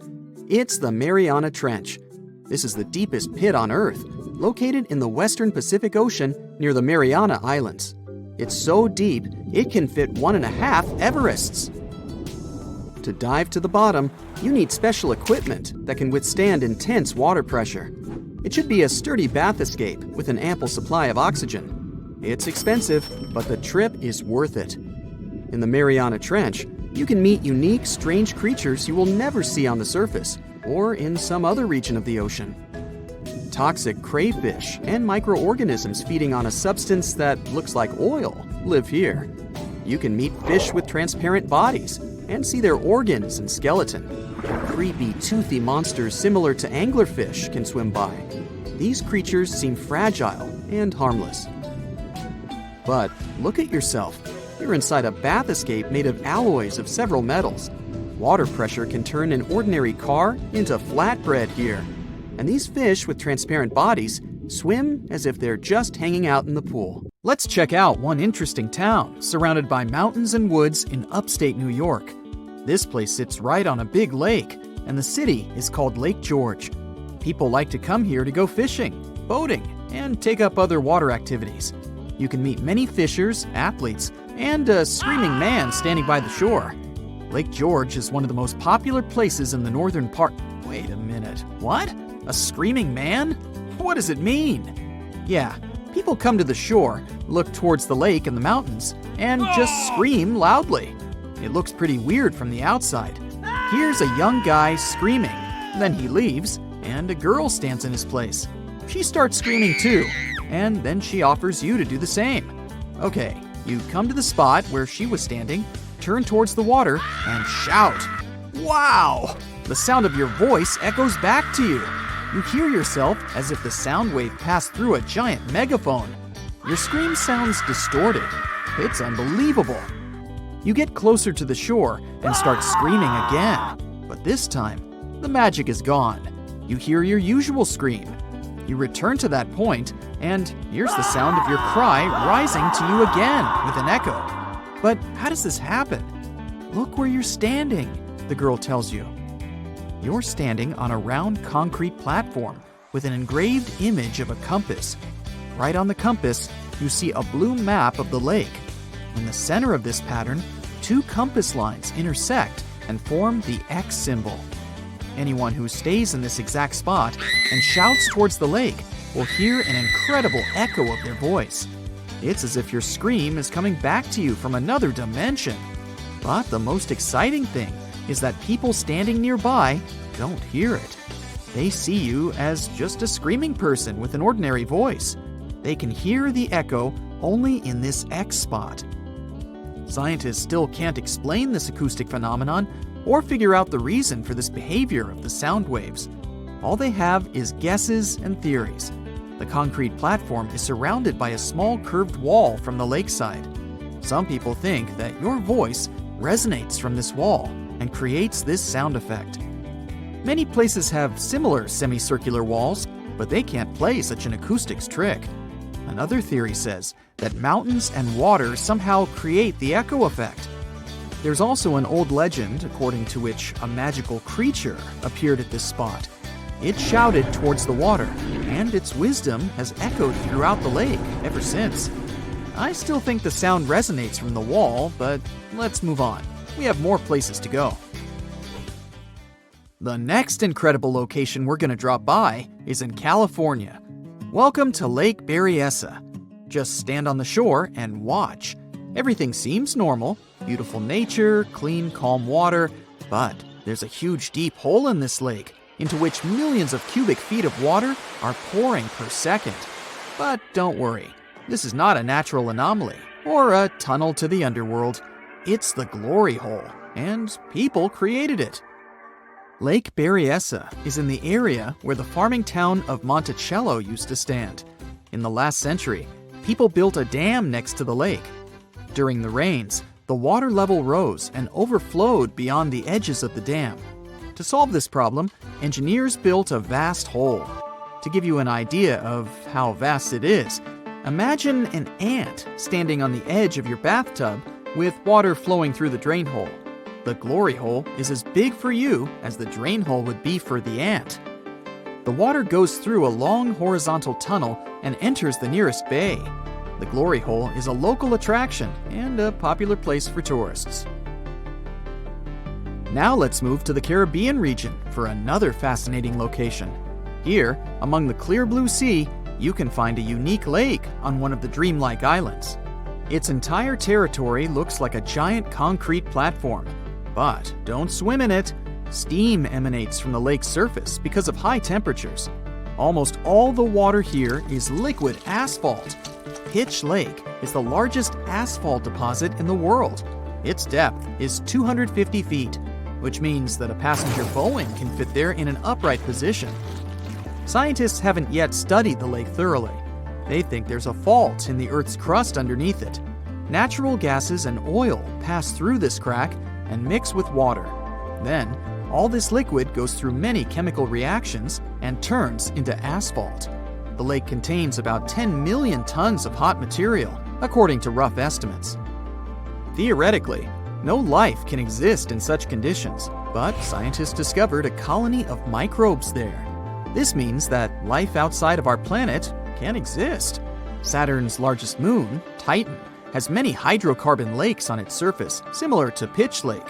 Speaker 4: It's the Mariana Trench. This is the deepest pit on Earth, located in the western Pacific Ocean near the Mariana Islands. It's so deep, it can fit 1.5 Everests. To dive to the bottom, you need special equipment that can withstand intense water pressure. It should be a sturdy bath escape with an ample supply of oxygen. It's expensive, but the trip is worth it. In the Mariana Trench, you can meet unique, strange creatures you will never see on the surface or in some other region of the ocean. Toxic crayfish and microorganisms feeding on a substance that looks like oil live here. You can meet fish with transparent bodies and see their organs and skeleton. Creepy, toothy monsters similar to anglerfish can swim by. These creatures seem fragile and harmless. But look at yourself. You're inside a bath escape made of alloys of several metals. Water pressure can turn an ordinary car into flatbread here. And these fish with transparent bodies swim as if they're just hanging out in the pool. Let's check out one interesting town surrounded by mountains and woods in upstate New York. This place sits right on a big lake, and the city is called Lake George. People like to come here to go fishing, boating, and take up other water activities. You can meet many fishers, athletes, and a screaming man standing by the shore. Lake George is one of the most popular places in the northern part. Wait a minute, what? A screaming man? What does it mean? Yeah, people come to the shore, look towards the lake and the mountains, and just scream loudly. It looks pretty weird from the outside. Here's a young guy screaming, then he leaves, and a girl stands in his place. She starts screaming too, and then she offers you to do the same. Okay, you come to the spot where she was standing, turn towards the water, and shout. Wow! The sound of your voice echoes back to you. You hear yourself as if the sound wave passed through a giant megaphone. Your scream sounds distorted. It's unbelievable. You get closer to the shore and start screaming again. But this time, the magic is gone. You hear your usual scream. You return to that point, and here's the sound of your cry rising to you again with an echo. But how does this happen? Look where you're standing, the girl tells you. You're standing on a round concrete platform with an engraved image of a compass. Right on the compass, you see a blue map of the lake. In the center of this pattern, two compass lines intersect and form the X symbol. Anyone who stays in this exact spot and shouts towards the lake will hear an incredible echo of their voice. It's as if your scream is coming back to you from another dimension. But the most exciting thing is that people standing nearby don't hear it. They see you as just a screaming person with an ordinary voice. They can hear the echo only in this X spot. Scientists still can't explain this acoustic phenomenon or figure out the reason for this behavior of the sound waves. All they have is guesses and theories. The concrete platform is surrounded by a small curved wall from the lakeside. Some people think that your voice resonates from this wall and creates this sound effect. Many places have similar semicircular walls, but they can't play such an acoustics trick. Another theory says that mountains and water somehow create the echo effect. There's also an old legend according to which a magical creature appeared at this spot. It shouted towards the water, and its wisdom has echoed throughout the lake ever since. I still think the sound resonates from the wall, but let's move on. We have more places to go. The next incredible location we're going to drop by is in California. Welcome to Lake Berryessa. Just stand on the shore and watch. Everything seems normal, beautiful nature, clean, calm water, but there's a huge deep hole in this lake into which millions of cubic feet of water are pouring per second. But don't worry, this is not a natural anomaly or a tunnel to the underworld. It's the glory hole, and people created it. Lake Berryessa is in the area where the farming town of Monticello used to stand. In the last century, people built a dam next to the lake. During the rains, the water level rose and overflowed beyond the edges of the dam. To solve this problem, engineers built a vast hole. To give you an idea of how vast it is, imagine an ant standing on the edge of your bathtub with water flowing through the drain hole. The glory hole is as big for you as the drain hole would be for the ant. The water goes through a long horizontal tunnel and enters the nearest bay. The glory hole is a local attraction and a popular place for tourists. Now let's move to the Caribbean region for another fascinating location. Here, among the clear blue sea, you can find a unique lake on one of the dreamlike islands. Its entire territory looks like a giant concrete platform. But don't swim in it. Steam emanates from the lake's surface because of high temperatures. Almost all the water here is liquid asphalt. Pitch Lake is the largest asphalt deposit in the world. Its depth is 250 feet, which means that a passenger Boeing can fit there in an upright position. Scientists haven't yet studied the lake thoroughly. They think there's a fault in the Earth's crust underneath it. Natural gases and oil pass through this crack and mix with water. Then, all this liquid goes through many chemical reactions and turns into asphalt. The lake contains about 10 million tons of hot material, according to rough estimates. Theoretically, no life can exist in such conditions, but scientists discovered a colony of microbes there. This means that life outside of our planet can exist. Saturn's largest moon, Titan, has many hydrocarbon lakes on its surface, similar to Pitch Lake.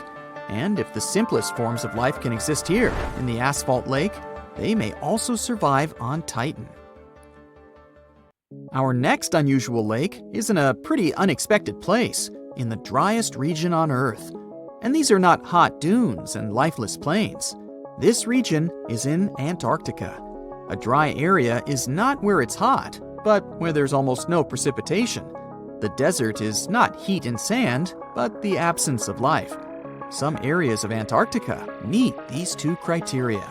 Speaker 4: And if the simplest forms of life can exist here, in the asphalt lake, they may also survive on Titan. Our next unusual lake is in a pretty unexpected place, in the driest region on Earth. And these are not hot dunes and lifeless plains. This region is in Antarctica. A dry area is not where it's hot, but where there's almost no precipitation. The desert is not heat and sand, but the absence of life. Some areas of Antarctica meet these two criteria.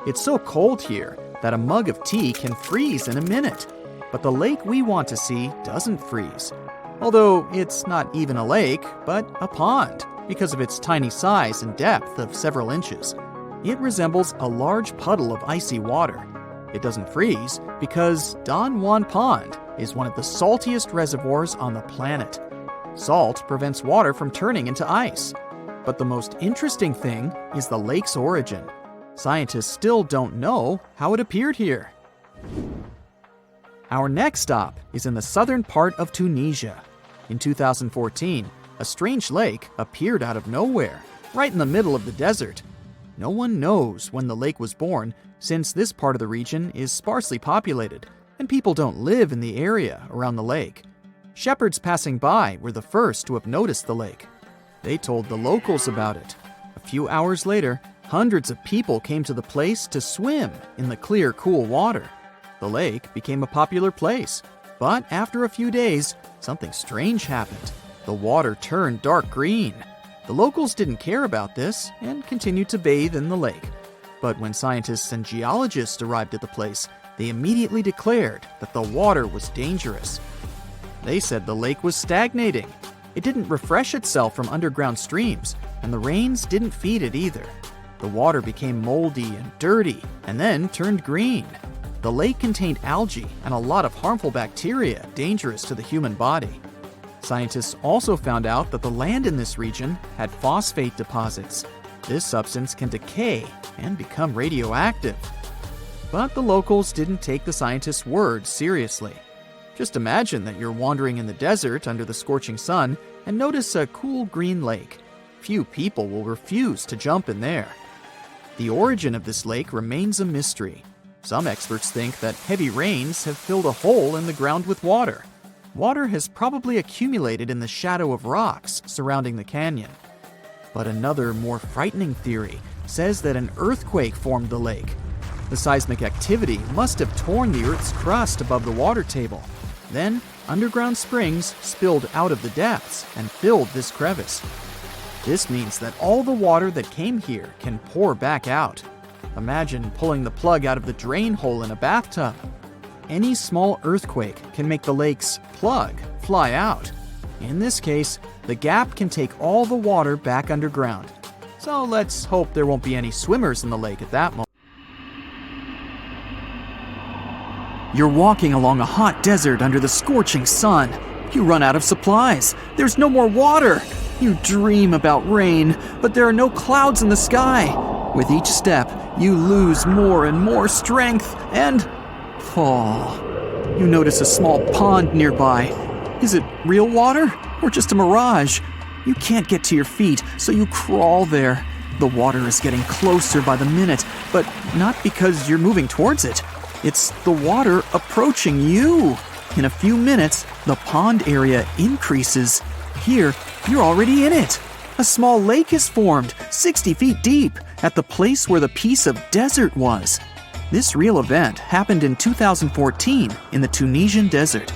Speaker 4: It's so cold here that a mug of tea can freeze in a minute. But the lake we want to see doesn't freeze. Although it's not even a lake, but a pond, because of its tiny size and depth of several inches. It resembles a large puddle of icy water. It doesn't freeze because Don Juan Pond is one of the saltiest reservoirs on the planet. Salt prevents water from turning into ice. But the most interesting thing is the lake's origin. Scientists still don't know how it appeared here. Our next stop is in the southern part of Tunisia. In 2014, a strange lake appeared out of nowhere, right in the middle of the desert. No one knows when the lake was born, since this part of the region is sparsely populated, and people don't live in the area around the lake. Shepherds passing by were the first to have noticed the lake. They told the locals about it. A few hours later, hundreds of people came to the place to swim in the clear, cool water. The lake became a popular place, but after a few days, something strange happened. The water turned dark green. The locals didn't care about this and continued to bathe in the lake. But when scientists and geologists arrived at the place, they immediately declared that the water was dangerous. They said the lake was stagnating. It didn't refresh itself from underground streams, and the rains didn't feed it either. The water became moldy and dirty, and then turned green. The lake contained algae and a lot of harmful bacteria dangerous to the human body. Scientists also found out that the land in this region had phosphate deposits. This substance can decay and become radioactive. But the locals didn't take the scientists' words seriously. Just imagine that you're wandering in the desert under the scorching sun and notice a cool green lake. Few people will refuse to jump in there. The origin of this lake remains a mystery. Some experts think that heavy rains have filled a hole in the ground with water. Water has probably accumulated in the shadow of rocks surrounding the canyon. But another, more frightening theory says that an earthquake formed the lake. The seismic activity must have torn the Earth's crust above the water table. Then, underground springs spilled out of the depths and filled this crevice. This means that all the water that came here can pour back out. Imagine pulling the plug out of the drain hole in a bathtub. Any small earthquake can make the lake's plug fly out. In this case, the gap can take all the water back underground. So let's hope there won't be any swimmers in the lake at that moment. You're walking along a hot desert under the scorching sun. You run out of supplies. There's no more water. You dream about rain, but there are no clouds in the sky. With each step, you lose more and more strength and fall. You notice a small pond nearby. Is it real water or just a mirage? You can't get to your feet, so you crawl there. The water is getting closer by the minute, but not because you're moving towards it. It's the water approaching you. In a few minutes, the pond area increases. Here, you're already in it. A small lake is formed, 60 feet deep, at the place where the piece of desert was. This real event happened in 2014 in the Tunisian desert.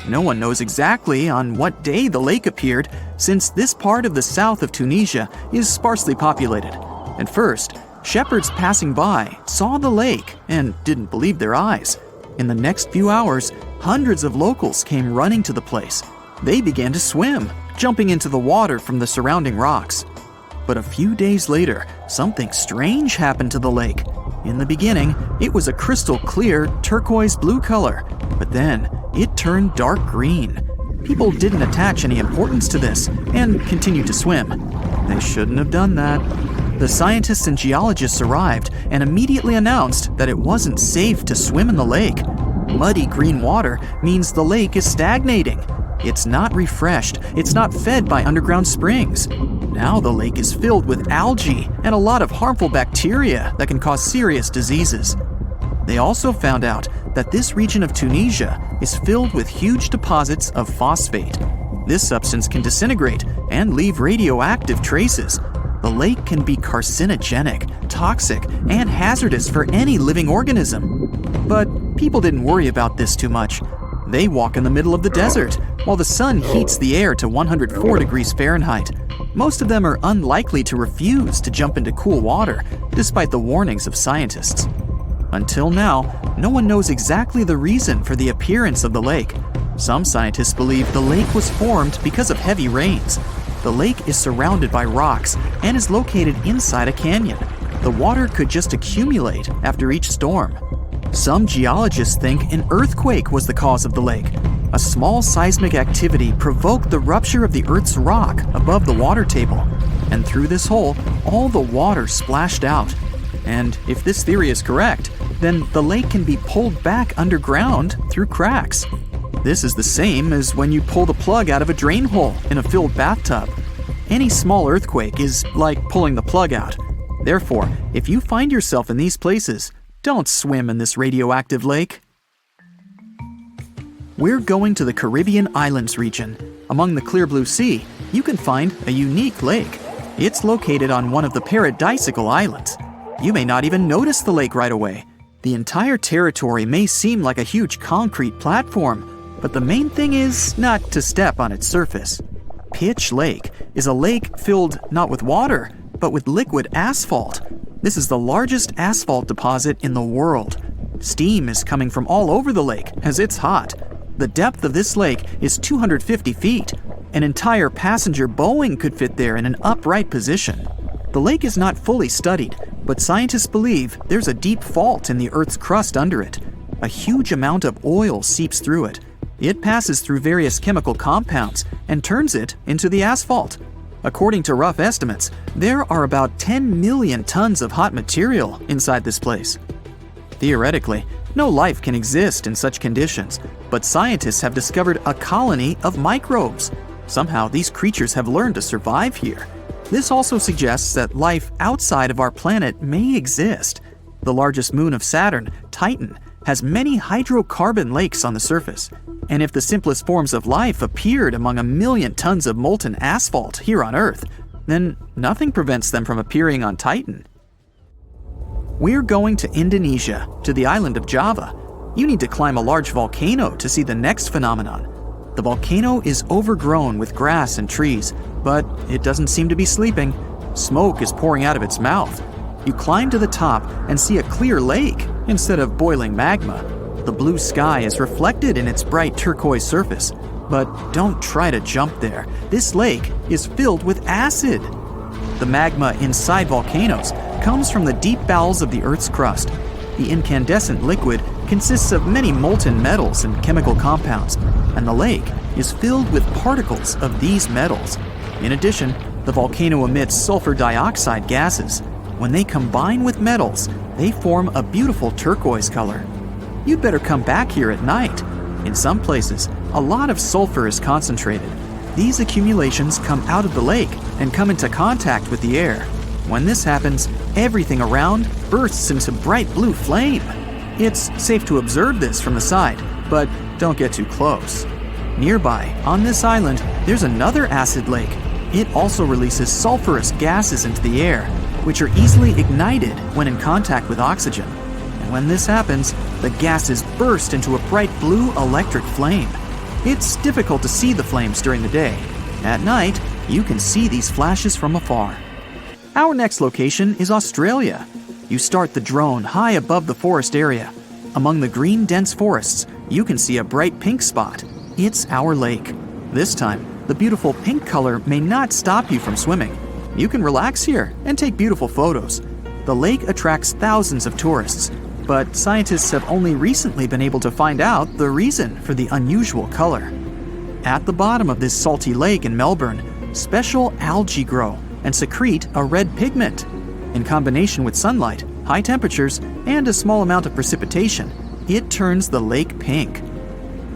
Speaker 4: No one knows exactly on what day the lake appeared, since this part of the south of Tunisia is sparsely populated. At first, shepherds passing by saw the lake and didn't believe their eyes. In the next few hours, hundreds of locals came running to the place. They began to swim, jumping into the water from the surrounding rocks. But a few days later, something strange happened to the lake. In the beginning, it was a crystal clear turquoise blue color, but then it turned dark green. People didn't attach any importance to this and continued to swim. They shouldn't have done that. The scientists and geologists arrived and immediately announced that it wasn't safe to swim in the lake. Muddy green water means the lake is stagnating. It's not refreshed, it's not fed by underground springs. Now the lake is filled with algae and a lot of harmful bacteria that can cause serious diseases. They also found out that this region of Tunisia is filled with huge deposits of phosphate. This substance can disintegrate and leave radioactive traces. The lake can be carcinogenic, toxic, and hazardous for any living organism. But people didn't worry about this too much. They walk in the middle of the desert, while the sun heats the air to 104 degrees Fahrenheit. Most of them are unlikely to refuse to jump into cool water, despite the warnings of scientists. Until now, no one knows exactly the reason for the appearance of the lake. Some scientists believe the lake was formed because of heavy rains. The lake is surrounded by rocks and is located inside a canyon. The water could just accumulate after each storm. Some geologists think an earthquake was the cause of the lake. A small seismic activity provoked the rupture of the Earth's rock above the water table, and through this hole, all the water splashed out. And if this theory is correct, then the lake can be pulled back underground through cracks. This is the same as when you pull the plug out of a drain hole in a filled bathtub. Any small earthquake is like pulling the plug out. Therefore, if you find yourself in these places, don't swim in this radioactive lake. We're going to the Caribbean Islands region. Among the clear blue sea, you can find a unique lake. It's located on one of the Paradisical Islands. You may not even notice the lake right away. The entire territory may seem like a huge concrete platform, but the main thing is not to step on its surface. Pitch Lake is a lake filled not with water, but with liquid asphalt. This is the largest asphalt deposit in the world. Steam is coming from all over the lake as it's hot. The depth of this lake is 250 feet. An entire passenger Boeing could fit there in an upright position. The lake is not fully studied, but scientists believe there's a deep fault in the Earth's crust under it. A huge amount of oil seeps through it. It passes through various chemical compounds and turns it into the asphalt. According to rough estimates, there are about 10 million tons of hot material inside this place. Theoretically, no life can exist in such conditions, but scientists have discovered a colony of microbes. Somehow, these creatures have learned to survive here. This also suggests that life outside of our planet may exist. The largest moon of Saturn, Titan, has many hydrocarbon lakes on the surface. And if the simplest forms of life appeared among 1 million tons of molten asphalt here on Earth, then nothing prevents them from appearing on Titan. We're going to Indonesia, to the island of Java. You need to climb a large volcano to see the next phenomenon. The volcano is overgrown with grass and trees, but it doesn't seem to be sleeping. Smoke is pouring out of its mouth. You climb to the top and see a clear lake instead of boiling magma. The blue sky is reflected in its bright turquoise surface. But don't try to jump there. This lake is filled with acid. The magma inside volcanoes comes from the deep bowels of the Earth's crust. The incandescent liquid consists of many molten metals and chemical compounds, and the lake is filled with particles of these metals. In addition, the volcano emits sulfur dioxide gases. When they combine with metals, they form a beautiful turquoise color. You'd better come back here at night. In some places, a lot of sulfur is concentrated. These accumulations come out of the lake and come into contact with the air. When this happens, everything around bursts into bright blue flame. It's safe to observe this from the side, but don't get too close. Nearby, on this island, there's another acid lake. It also releases sulfurous gases into the air, which are easily ignited when in contact with oxygen. And when this happens, the gases burst into a bright blue electric flame. It's difficult to see the flames during the day. At night, you can see these flashes from afar. Our next location is Australia. You start the drone high above the forest area. Among the green dense forests, you can see a bright pink spot. It's our lake. This time, the beautiful pink color may not stop you from swimming. You can relax here and take beautiful photos. The lake attracts thousands of tourists, but scientists have only recently been able to find out the reason for the unusual color. At the bottom of this salty lake in Melbourne, special algae grow and secrete a red pigment. In combination with sunlight, high temperatures, and a small amount of precipitation, it turns the lake pink.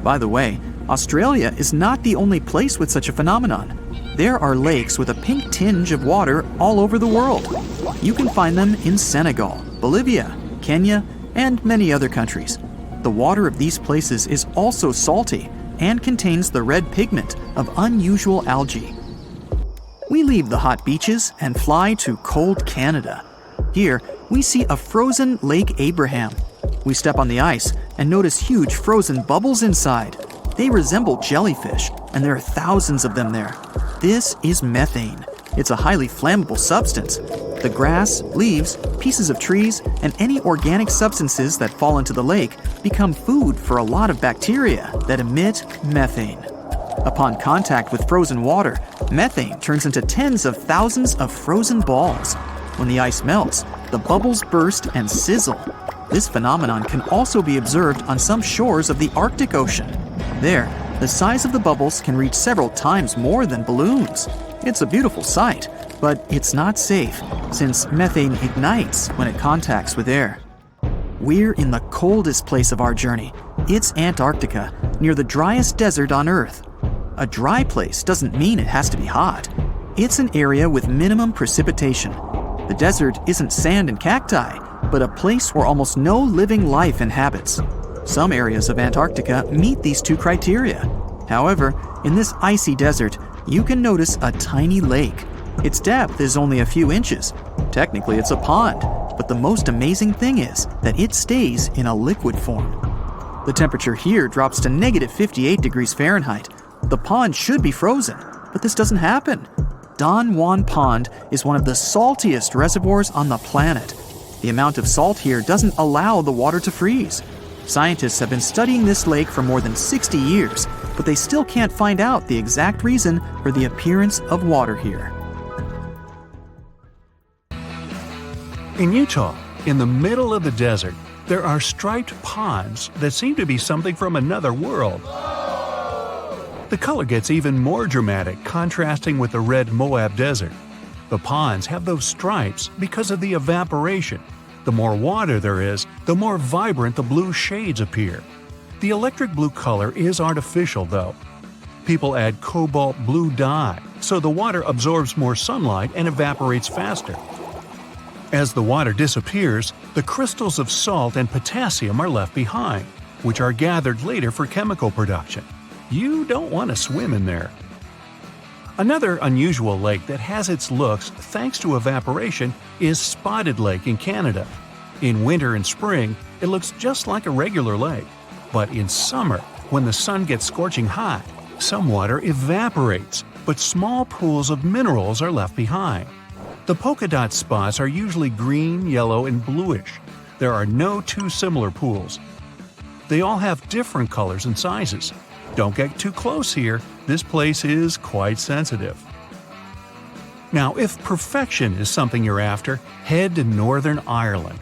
Speaker 4: By the way, Australia is not the only place with such a phenomenon. There are lakes with a pink tinge of water all over the world. You can find them in Senegal, Bolivia, Kenya, and many other countries. The water of these places is also salty and contains the red pigment of unusual algae. We leave the hot beaches and fly to cold Canada. Here, we see a frozen Lake Abraham. We step on the ice and notice huge frozen bubbles inside. They resemble jellyfish, and there are thousands of them there. This is methane. It's a highly flammable substance. The grass, leaves, pieces of trees, and any organic substances that fall into the lake become food for a lot of bacteria that emit methane. Upon contact with frozen water, methane turns into tens of thousands of frozen balls. When the ice melts, the bubbles burst and sizzle. This phenomenon can also be observed on some shores of the Arctic Ocean. There, the size of the bubbles can reach several times more than balloons. It's a beautiful sight, But it's not safe, since methane ignites when it contacts with air. We're in the coldest place of our journey. It's Antarctica, near the driest desert on Earth. A dry place doesn't mean it has to be hot. It's an area with minimum precipitation. The desert isn't sand and cacti, but a place where almost no living life inhabits. Some areas of Antarctica meet these two criteria. However, in this icy desert, you can notice a tiny lake. Its depth is only a few inches. Technically, it's a pond, but the most amazing thing is that it stays in a liquid form. The temperature here drops to negative 58 degrees Fahrenheit. The pond should be frozen, but this doesn't happen. Don Juan Pond is one of the saltiest reservoirs on the planet. The amount of salt here doesn't allow the water to freeze. Scientists have been studying this lake for more than 60 years, but they still can't find out the exact reason for the appearance of water here.
Speaker 2: In Utah, in the middle of the desert, there are striped ponds that seem to be something from another world. The color gets even more dramatic, contrasting with the red Moab desert. The ponds have those stripes because of the evaporation. The more water there is, the more vibrant the blue shades appear. The electric blue color is artificial, though. People add cobalt blue dye, so the water absorbs more sunlight and evaporates faster. As the water disappears, the crystals of salt and potassium are left behind, which are gathered later for chemical production. You don't want to swim in there. Another unusual lake that has its looks thanks to evaporation is Spotted Lake in Canada. In winter and spring, it looks just like a regular lake. But in summer, when the sun gets scorching hot, some water evaporates, but small pools of minerals are left behind. The polka dot spots are usually green, yellow, and bluish. There are no two similar pools. They all have different colors and sizes. Don't get too close here, this place is quite sensitive. Now, if perfection is something you're after, head to Northern Ireland.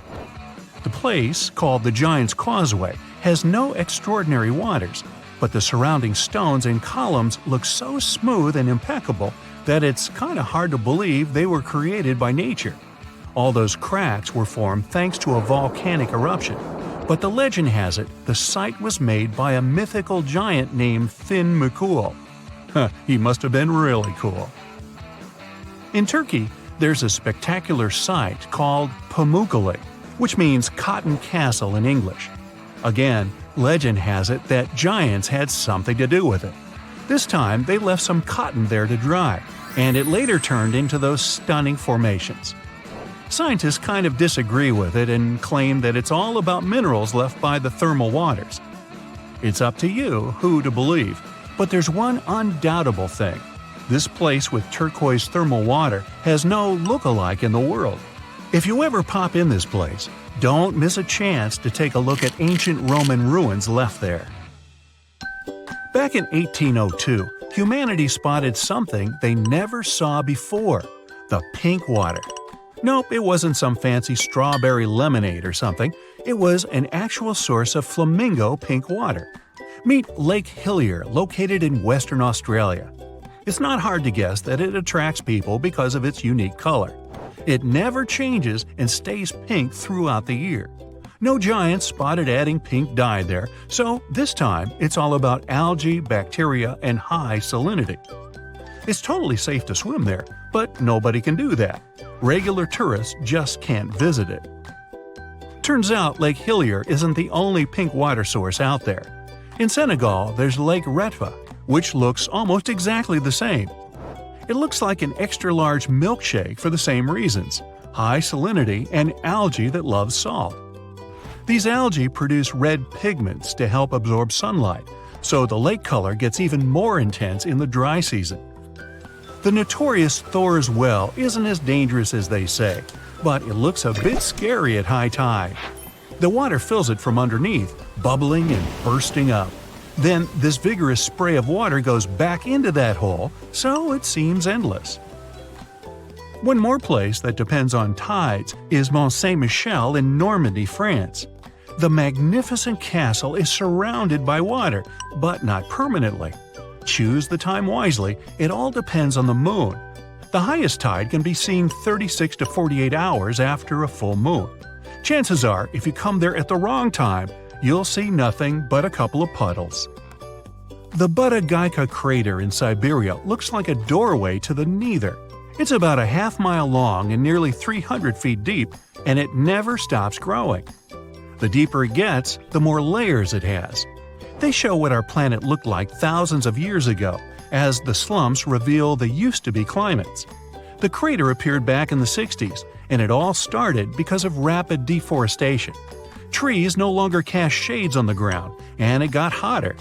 Speaker 2: The place, called the Giant's Causeway, has no extraordinary waters, but the surrounding stones and columns look so smooth and impeccable that it's kind of hard to believe they were created by nature. All those cracks were formed thanks to a volcanic eruption, but the legend has it the site was made by a mythical giant named Fin McCool. He must have been really cool. In Turkey, there's a spectacular site called Pamukkale, which means cotton castle in English. Again, legend has it that giants had something to do with it. This time, they left some cotton there to dry, and it later turned into those stunning formations. Scientists kind of disagree with it and claim that it's all about minerals left by the thermal waters. It's up to you who to believe, but there's one undoubtable thing. This place with turquoise thermal water has no look-alike in the world. If you ever pop in this place, don't miss a chance to take a look at ancient Roman ruins left there. Back in 1802, humanity spotted something they never saw before – the pink water. Nope, it wasn't some fancy strawberry lemonade or something. It was an actual source of flamingo pink water. Meet Lake Hillier, located in Western Australia. It's not hard to guess that it attracts people because of its unique color. It never changes and stays pink throughout the year. No giants spotted adding pink dye there, so this time it's all about algae, bacteria, and high salinity. It's totally safe to swim there, but nobody can do that. Regular tourists just can't visit it. Turns out Lake Hillier isn't the only pink water source out there. In Senegal, there's Lake Retva, which looks almost exactly the same. It looks like an extra-large milkshake for the same reasons: high salinity and algae that loves salt. These algae produce red pigments to help absorb sunlight, so the lake color gets even more intense in the dry season. The notorious Thor's Well isn't as dangerous as they say, but it looks a bit scary at high tide. The water fills it from underneath, bubbling and bursting up. Then this vigorous spray of water goes back into that hole, so it seems endless. One more place that depends on tides is Mont Saint-Michel in Normandy, France. The magnificent castle is surrounded by water, but not permanently. Choose the time wisely, it all depends on the moon. The highest tide can be seen 36 to 48 hours after a full moon. Chances are, if you come there at the wrong time, you'll see nothing but a couple of puddles. The Budagaika crater in Siberia looks like a doorway to the neither. It's about a half-mile long and nearly 300 feet deep, and it never stops growing. The deeper it gets, the more layers it has. They show what our planet looked like thousands of years ago, as the slumps reveal the used-to-be climates. The crater appeared back in the 60s, and it all started because of rapid deforestation. Trees no longer cast shades on the ground, and it got hotter.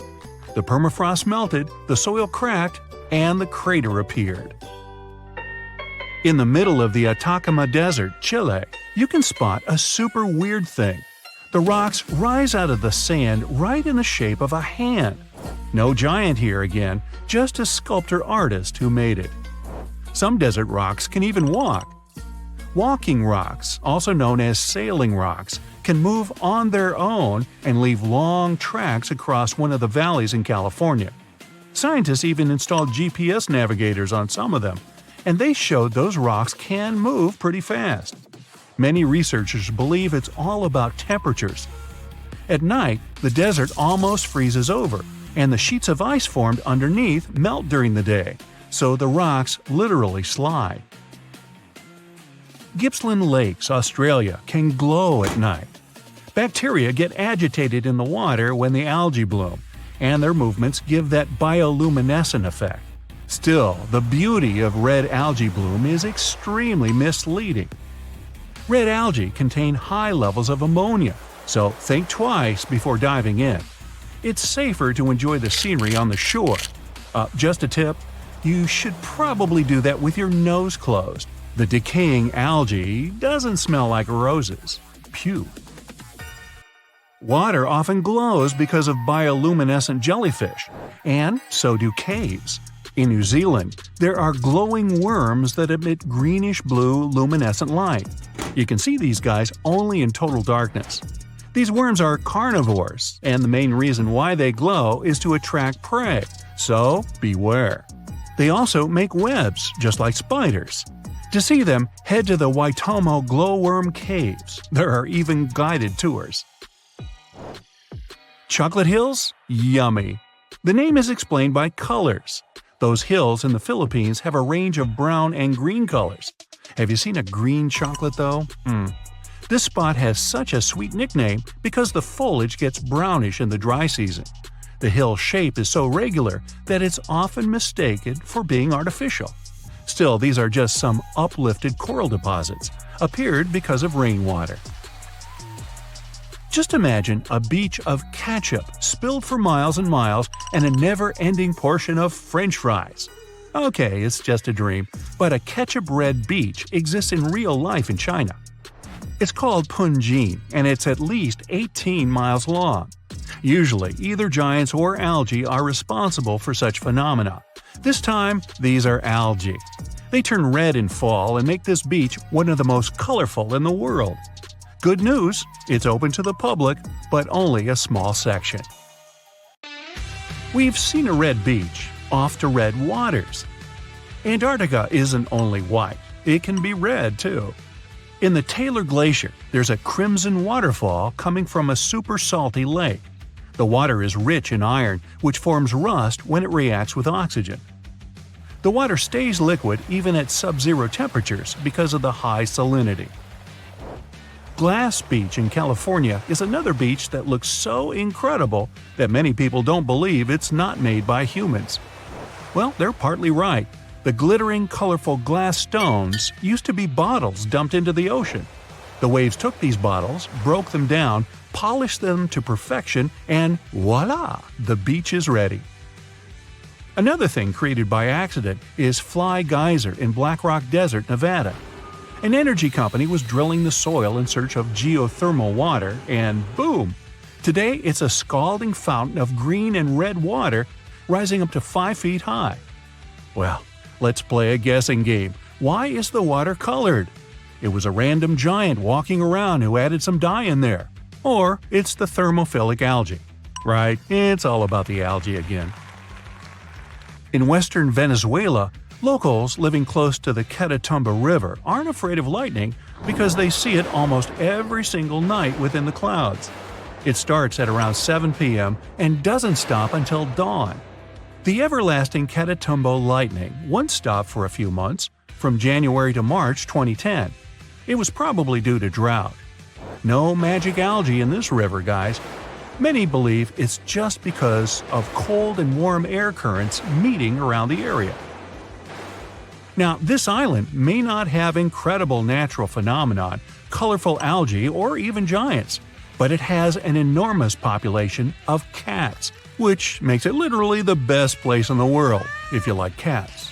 Speaker 2: The permafrost melted, the soil cracked, and the crater appeared. In the middle of the Atacama Desert, Chile, you can spot a super weird thing. The rocks rise out of the sand right in the shape of a hand. No giant here again, just a sculptor-artist who made it. Some desert rocks can even walk. Walking rocks, also known as sailing rocks, can move on their own and leave long tracks across one of the valleys in California. Scientists even installed GPS navigators on some of them, and they showed those rocks can move pretty fast. Many researchers believe it's all about temperatures. At night, the desert almost freezes over, and the sheets of ice formed underneath melt during the day, so the rocks literally slide. Gippsland Lakes, Australia, can glow at night. Bacteria get agitated in the water when the algae bloom, and their movements give that bioluminescent effect. Still, the beauty of red algae bloom is extremely misleading. Red algae contain high levels of ammonia, so think twice before diving in. It's safer to enjoy the scenery on the shore. Just a tip, you should probably do that with your nose closed. The decaying algae doesn't smell like roses. Phew. Water often glows because of bioluminescent jellyfish, and so do caves. In New Zealand, there are glowing worms that emit greenish-blue luminescent light. You can see these guys only in total darkness. These worms are carnivores, and the main reason why they glow is to attract prey, so beware. They also make webs, just like spiders. To see them, head to the Waitomo glowworm caves. There are even guided tours. Chocolate hills? Yummy. The name is explained by colors. Those hills in the Philippines have a range of brown and green colors. Have you seen a green chocolate though? This spot has such a sweet nickname because the foliage gets brownish in the dry season. The hill shape is so regular that it's often mistaken for being artificial. Still, these are just some uplifted coral deposits, appeared because of rainwater. Just imagine a beach of ketchup spilled for miles and miles and a never-ending portion of French fries. Okay, it's just a dream, but a ketchup-red beach exists in real life in China. It's called Punjin, and it's at least 18 miles long. Usually, either giants or algae are responsible for such phenomena. This time, these are algae. They turn red in fall and make this beach one of the most colorful in the world. Good news, it's open to the public, but only a small section. We've seen a red beach, off to red waters. Antarctica isn't only white, it can be red too. In the Taylor Glacier, there's a crimson waterfall coming from a super salty lake. The water is rich in iron, which forms rust when it reacts with oxygen. The water stays liquid even at sub-zero temperatures because of the high salinity. Glass Beach in California is another beach that looks so incredible that many people don't believe it's not made by humans. Well, they're partly right. The glittering, colorful glass stones used to be bottles dumped into the ocean. The waves took these bottles, broke them down, polished them to perfection, and voila! The beach is ready. Another thing created by accident is Fly Geyser in Black Rock Desert, Nevada. An energy company was drilling the soil in search of geothermal water, and boom! Today it's a scalding fountain of green and red water rising up to 5 feet high. Well, let's play a guessing game. Why is the water colored? It was a random giant walking around who added some dye in there. Or it's the thermophilic algae. Right, it's all about the algae again. In western Venezuela, Locals living close to the Catatumbo River aren't afraid of lightning because they see it almost every single night within the clouds. It starts at around 7 p.m. and doesn't stop until dawn. The everlasting Catatumbo lightning once stopped for a few months, from January to March 2010. It was probably due to drought. No magic algae in this river, guys. Many believe it's just because of cold and warm air currents meeting around the area. Now, this island may not have incredible natural phenomenon, colorful algae, or even giants, but it has an enormous population of cats, which makes it literally the best place in the world, if you like cats.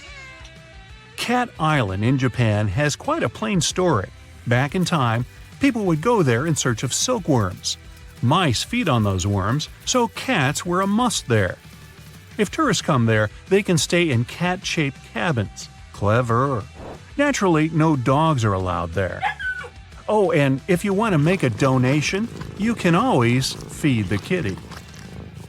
Speaker 2: Cat Island in Japan has quite a plain story. Back in time, people would go there in search of silkworms. Mice feed on those worms, so cats were a must there. If tourists come there, they can stay in cat-shaped cabins. Clever. Naturally, no dogs are allowed there. Oh, and if you want to make a donation, you can always feed the kitty.